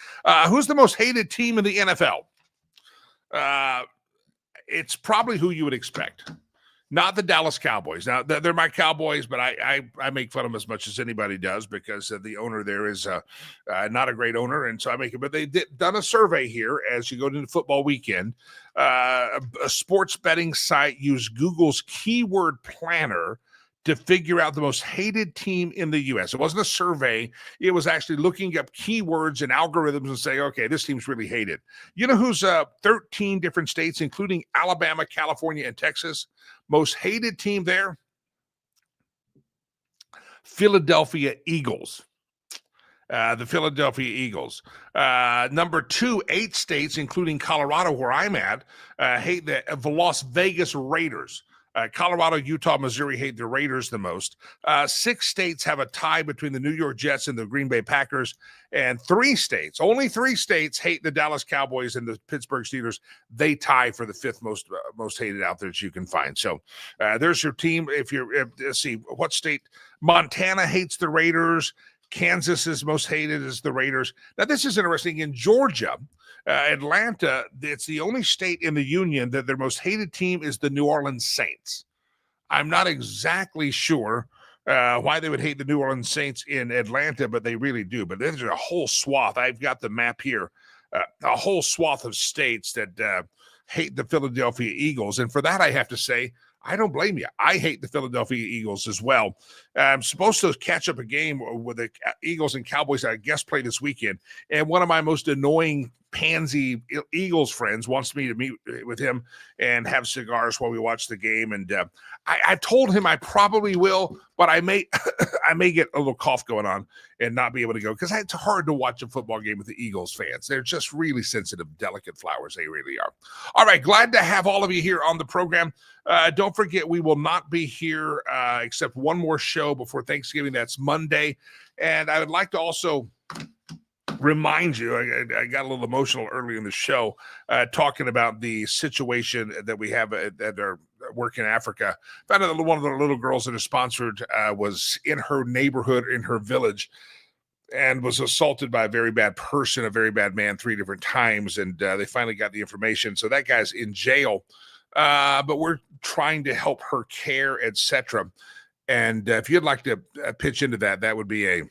Who's the most hated team in the NFL? It's probably who you would expect. Not the Dallas Cowboys. Now, they're my Cowboys, but I make fun of them as much as anybody does because the owner there is not a great owner, and so I make it. But they done a survey here as you go into football weekend. A sports betting site used Google's keyword planner to figure out the most hated team in the U.S. It wasn't a survey. It was actually looking up keywords and algorithms and saying, okay, this team's really hated. You know who's 13 different states, including Alabama, California, and Texas? Most hated team there? Philadelphia Eagles. The Philadelphia Eagles. Number 2, 8 states, including Colorado, where I'm at, hate the Las Vegas Raiders. Colorado, Utah, Missouri hate the Raiders the most. 6 states have a tie between the New York Jets and the Green Bay Packers. And only 3 states hate the Dallas Cowboys and the Pittsburgh Steelers. They tie for the 5th most hated out there that you can find. So there's your team. Let's see, what state? Montana hates the Raiders. Kansas is most hated as the Raiders. Now, this is interesting. In Georgia, Atlanta, it's the only state in the union that their most hated team is the New Orleans Saints. I'm not exactly sure why they would hate the New Orleans Saints in Atlanta, but they really do. But there's a whole swath. I've got the map here. A whole swath of states that hate the Philadelphia Eagles. And for that, I have to say, I don't blame you. I hate the Philadelphia Eagles as well. I'm supposed to catch up a game with the Eagles and Cowboys that I guest play this weekend. And one of my most annoying pansy Eagles friends wants me to meet with him and have cigars while we watch the game. And I told him I probably will, but I may I may get a little cough going on and not be able to go, because it's hard to watch a football game with the Eagles fans. They're just really sensitive, delicate flowers. They really are. All right, glad to have all of you here on the program. Don't forget, we will not be here except one more show before Thanksgiving. That's Monday. And I would like to also remind you, I got a little emotional early in the show talking about the situation that we have at our work in Africa. Found out that one of the little girls that is sponsored was in her neighborhood, in her village, and was assaulted by a very bad person, a very bad man, 3 different times. And they finally got the information. So that guy's in jail. But we're trying to help her care, etc. And if you'd like to pitch into that, that would be a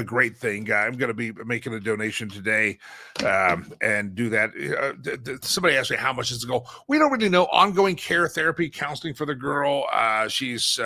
great thing. I'm going to be making a donation today and do that. Somebody asked me how much is to go. We don't really know. Ongoing care, therapy, counseling for the girl. She's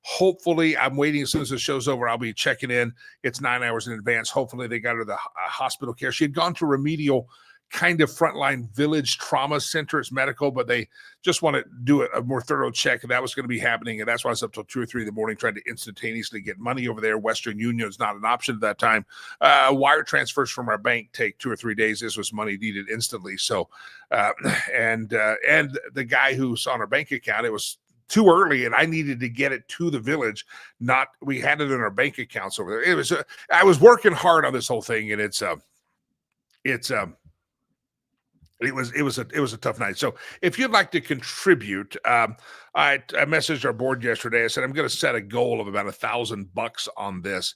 hopefully, I'm waiting as soon as the show's over, I'll be checking in. It's 9 hours in advance. Hopefully they got her the hospital care. She had gone to remedial kind of frontline village trauma center. It's medical, but they just want to do a more thorough check, and that was going to be happening. And that's why I was up till 2 or 3 in the morning trying to instantaneously get money over there. Western Union is not an option at that time. Wire transfers from our bank take 2 or 3 days. This was money needed instantly. So, and the guy who's on our bank account, it was too early, and I needed to get it to the village. We had it in our bank accounts over there. I was working hard on this whole thing, and it was a tough night. So if you'd like to contribute, I messaged our board yesterday. I said, I'm going to set a goal of about $1,000 on this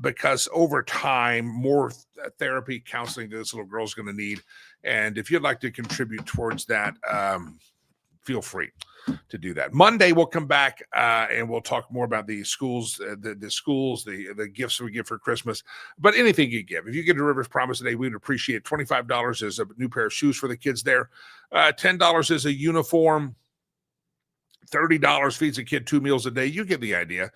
because over time, more therapy, counseling that this little girl's going to need. And if you'd like to contribute towards that, feel free to do that. Monday, we'll come back and we'll talk more about the schools, the gifts we give for Christmas, but anything you give. If you get a Rivers Promise today, we would appreciate $25 is a new pair of shoes for the kids there. $10 is a uniform. $30 feeds a kid 2 meals a day. You get the idea.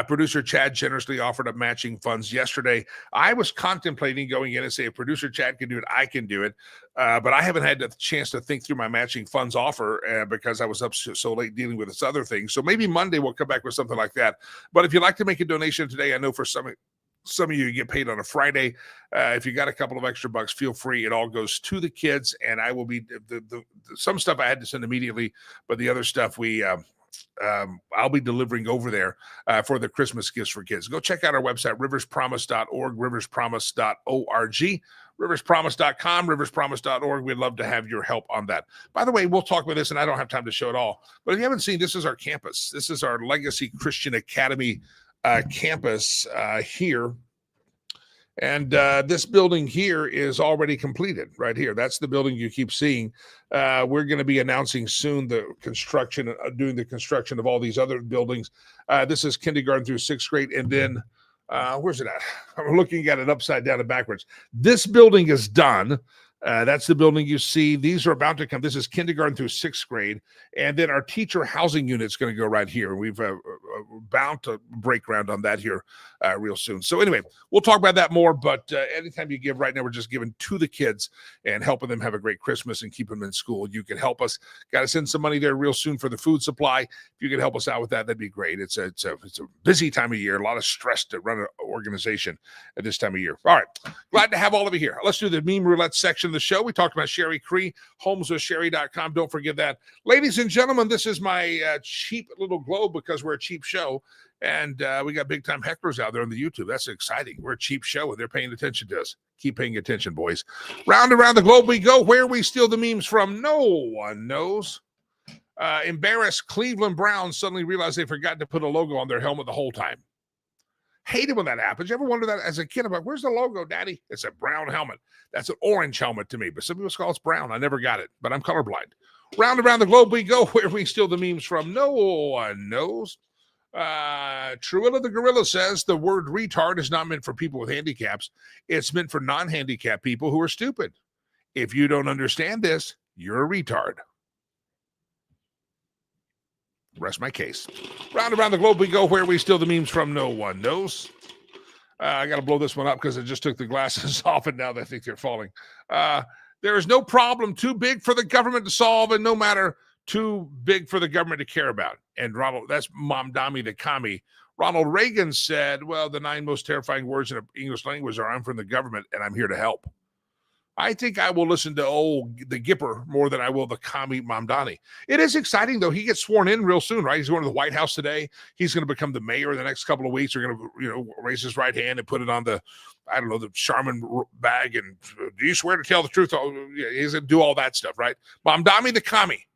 Producer Chad generously offered up matching funds yesterday. I was contemplating going in and say, if producer Chad can do it, I can do it. But I haven't had the chance to think through my matching funds offer because I was up so late dealing with this other thing. So maybe Monday we'll come back with something like that. But if you'd like to make a donation today, I know for some of you get paid on a Friday. If you got a couple of extra bucks, feel free. It all goes to the kids, and I will be some stuff I had to send immediately, but the other stuff I'll be delivering over there for the Christmas gifts for kids. Go check out our website, riverspromise.org, riverspromise.org, riverspromise.com, riverspromise.org. We'd love to have your help on that. By the way, we'll talk about this, and I don't have time to show it all, but if you haven't seen, this is our campus. This is our Legacy Christian Academy campus here. And this building here is already completed right here. That's the building you keep seeing. We're going to be announcing soon the construction, doing the construction of all these other buildings. This is kindergarten through 6th grade. And then, where's it at? I'm looking at it upside down and backwards. This building is done. That's the building you see. These are about to come. This is kindergarten through 6th grade. And then our teacher housing unit is going to go right here. We've bound to break ground on that here real soon. So anyway, we'll talk about that more. But anytime you give right now, we're just giving to the kids and helping them have a great Christmas and keep them in school. You can help us. Got to send some money there real soon for the food supply. If you can help us out with that, that'd be great. It's a busy time of year. A lot of stress to run an organization at this time of year. All right. Glad to have all of you here. Let's do the meme roulette section of the show. We talked about Sherry Cree, homeswithsherry.com. Don't forget that. Ladies and gentlemen, this is my cheap little globe because we're a cheap show. And we got big time hecklers out there on the YouTube. That's exciting. We're a cheap show and they're paying attention to us. Keep paying attention, boys. Round and round the globe we go. Where we steal the memes from, no one knows. Embarrassed Cleveland Browns suddenly realized they forgot to put a logo on their helmet the whole time. Hated when that happens. You ever wonder that as a kid? I'm like, where's the logo, Daddy? It's a brown helmet. That's an orange helmet to me, but some people call it brown. I never got it, but I'm colorblind. Round and round the globe we go. Where we steal the memes from, no one knows. Truilla the Gorilla says the word retard is not meant for people with handicaps. It's meant for non-handicapped people who are stupid. If you don't understand this, you're a retard. Rest my case. Round around the globe we go, where we steal the memes from no one knows. I got to blow this one up because I just took the glasses off and now they think they're falling. There is no problem too big for the government to solve, and no matter too big for the government to care about. And Ronald, that's Mamdani the Commie. Ronald Reagan said, well, the 9 most terrifying words in the English language are, I'm from the government and I'm here to help. I think I will listen to the Gipper more than I will the Commie Mamdani. It is exciting, though. He gets sworn in real soon, right? He's going to the White House today. He's going to become the mayor in the next couple of weeks. They're going to, raise his right hand and put it on the Charmin bag. And do you swear to tell the truth? Oh, yeah, he's going to do all that stuff, right? Mamdani the Commie.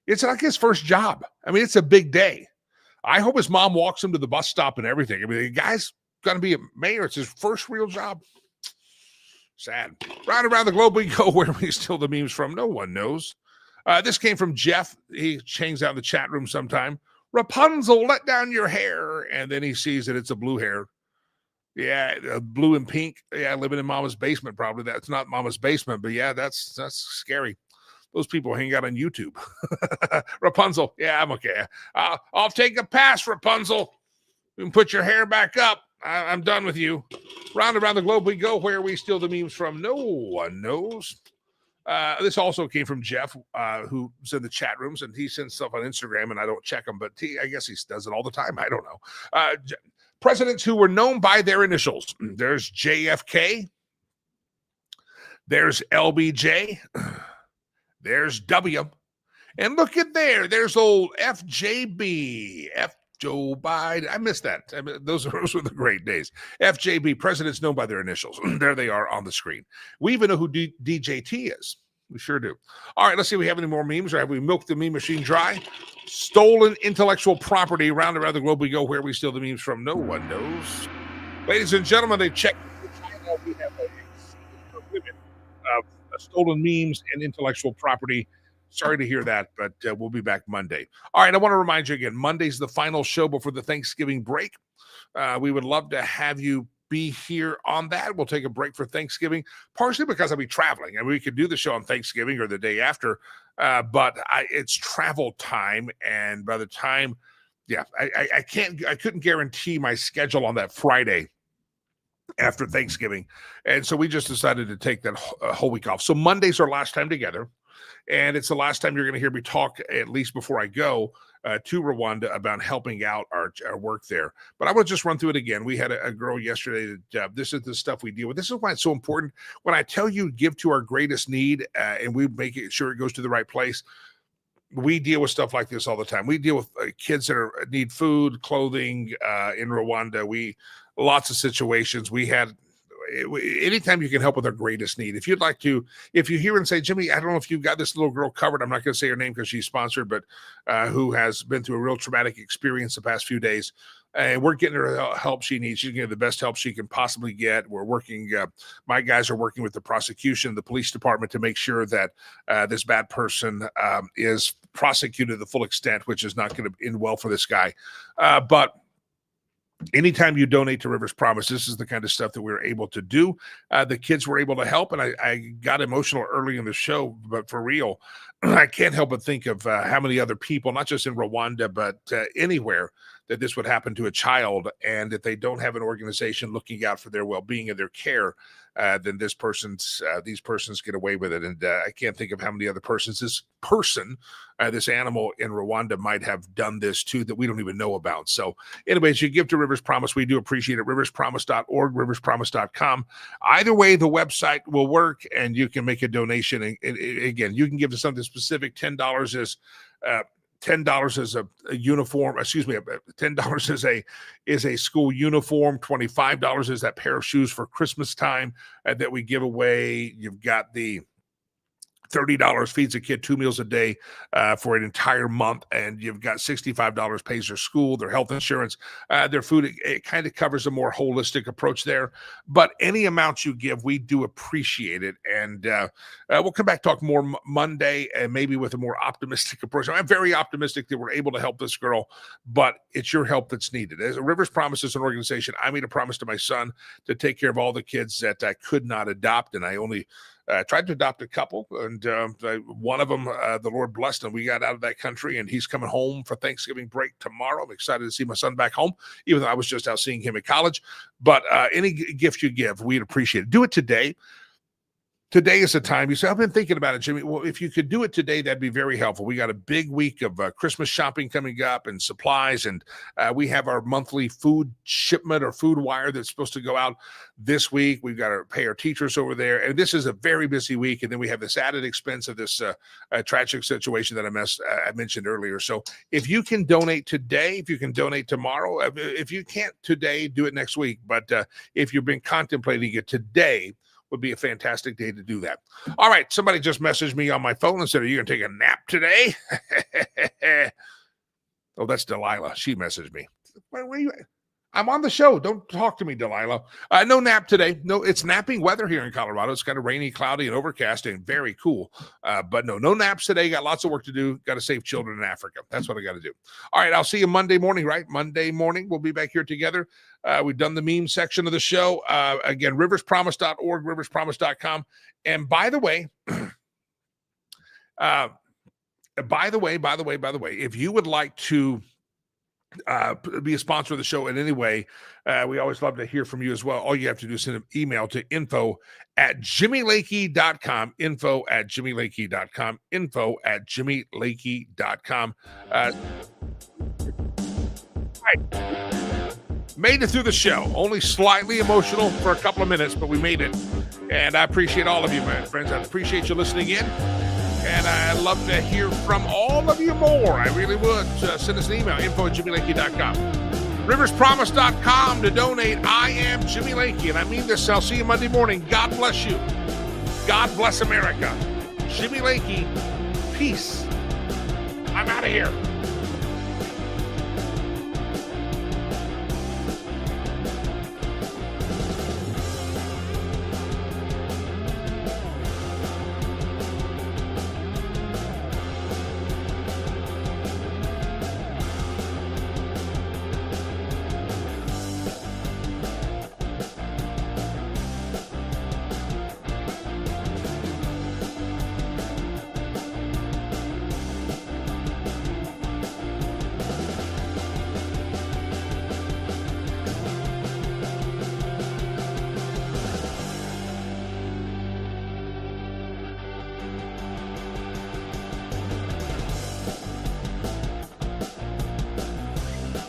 It's like his first job. I mean, it's a big day. I hope his mom walks him to the bus stop and everything. I mean, the guy's going to be a mayor. It's his first real job. Sad. Round around the globe we go, where we steal the memes from no one knows. This came from Jeff. He hangs out in the chat room sometime. Rapunzel, let down your hair. And then he sees that it's a blue hair. Yeah, blue and pink. Yeah, living in mama's basement probably. That's not mama's basement, but yeah, that's scary. Those people hang out on YouTube. Rapunzel. Yeah, I'm okay. I'll take a pass, Rapunzel. You can put your hair back up. I'm done with you. Round around the globe we go, where we steal the memes from no one knows. This also came from Jeff, who's in the chat rooms, and he sends stuff on Instagram, and I don't check them, but I guess he does it all the time. I don't know. Presidents who were known by their initials. There's JFK. There's LBJ. There's W. And look at there. There's old FJB. Joe Biden. I missed that. I mean, those were the great days. FJB, presidents known by their initials. There they are on the screen. We even know who DJT is. We sure do. All right, let's see if we have any more memes, or have we milked the meme machine dry? Stolen intellectual property. Round around the globe we go, where we steal the memes from no one knows. Ladies and gentlemen, they checked. We have a limit of stolen memes and intellectual property. Sorry to hear that, but we'll be back Monday. All right, I want to remind you again, Monday's the final show before the Thanksgiving break. We would love to have you be here on that. We'll take a break for Thanksgiving, partially because I'll be traveling. I mean, we could do the show on Thanksgiving or the day after, but it's travel time. And by the time, I couldn't guarantee my schedule on that Friday after Thanksgiving. And so we just decided to take that whole week off. So Monday's our last time together. And it's the last time you're going to hear me talk, at least before I go to Rwanda, about helping out our work there. But I will just run through it again. We had a girl yesterday that this is the stuff we deal with. This is why it's so important. When I tell you give to our greatest need and we make sure it goes to the right place, we deal with stuff like this all the time. We deal with kids that need food, clothing in Rwanda. Lots of situations. We had anytime you can help with our greatest need. If you'd like to, if you hear and say, Jimmy, I don't know if you've got this little girl covered. I'm not going to say her name because she's sponsored, but who has been through a real traumatic experience the past few days. And we're getting her the help she needs. She's getting the best help she can possibly get. We're working, my guys are working with the prosecution, the police department to make sure that this bad person is prosecuted to the full extent, which is not going to end well for this guy. But anytime you donate to Rivers Promise, this is the kind of stuff that we were able to do. The kids were able to help, and I got emotional early in the show, but for real, I can't help but think of how many other people, not just in Rwanda, but anywhere, that this would happen to a child, and that they don't have an organization looking out for their well-being and their care, then these persons get away with it. And I can't think of how many other persons this animal in Rwanda might have done this to that we don't even know about. So anyways, you give to Rivers Promise. We do appreciate it. riverspromise.org, riverspromise.com. Either way, the website will work, and you can make a donation. And again, you can give to something specific. $10 is $10 is a uniform. Excuse me, $10 is a school uniform. $25 is that pair of shoes for Christmas time that we give away. You've got the $30 feeds a kid 2 meals a day for an entire month, and you've got $65 pays their school, their health insurance, their food. It kind of covers a more holistic approach there. But any amount you give, we do appreciate it. And we'll come back, talk more Monday, and maybe with a more optimistic approach. I'm very optimistic that we're able to help this girl, but it's your help that's needed. As Rivers Promise is an organization, I made a promise to my son to take care of all the kids that I could not adopt, and I only tried to adopt a couple, and one of them, the Lord blessed him. We got out of that country, and he's coming home for Thanksgiving break tomorrow. I'm excited to see my son back home, even though I was just out seeing him at college. But any gift you give, we'd appreciate it. Do it today. Today is the time. You say, I've been thinking about it, Jimmy. Well, if you could do it today, that'd be very helpful. We got a big week of Christmas shopping coming up and supplies, and we have our monthly food shipment or food wire that's supposed to go out this week. We've got to pay our teachers over there, and this is a very busy week, and then we have this added expense of this tragic situation that I mentioned earlier. So if you can donate today, if you can donate tomorrow, if you can't today, do it next week. But if you've been contemplating it today, would be a fantastic day to do that. All right, somebody just messaged me on my phone and said, are you going to take a nap today? Oh, that's Delilah. She messaged me. Where are you at? I'm on the show. Don't talk to me, Delilah. No nap today. No, it's napping weather here in Colorado. It's kind of rainy, cloudy, and overcast, and very cool. But no naps today. Got lots of work to do. Got to save children in Africa. That's what I got to do. All right, I'll see you Monday morning, right? Monday morning, we'll be back here together. We've done the meme section of the show. Again, riverspromise.org, riverspromise.com. And by the way, if you would like to be a sponsor of the show in any way, we always love to hear from you as well. All you have to do is send an email to info@jimmylakey.com, info@jimmylakey.com, info@jimmylakey.com. Right. Made it through the show. Only slightly emotional for a couple of minutes, but we made it. And I appreciate all of you, my friends. I appreciate you listening in. And I'd love to hear from all of you more. I really would. Send us an email, info@jimmylakey.com. Riverspromise.com to donate. I am Jimmy Lakey, and I mean this. I'll see you Monday morning. God bless you. God bless America. Jimmy Lakey, peace. I'm out of here.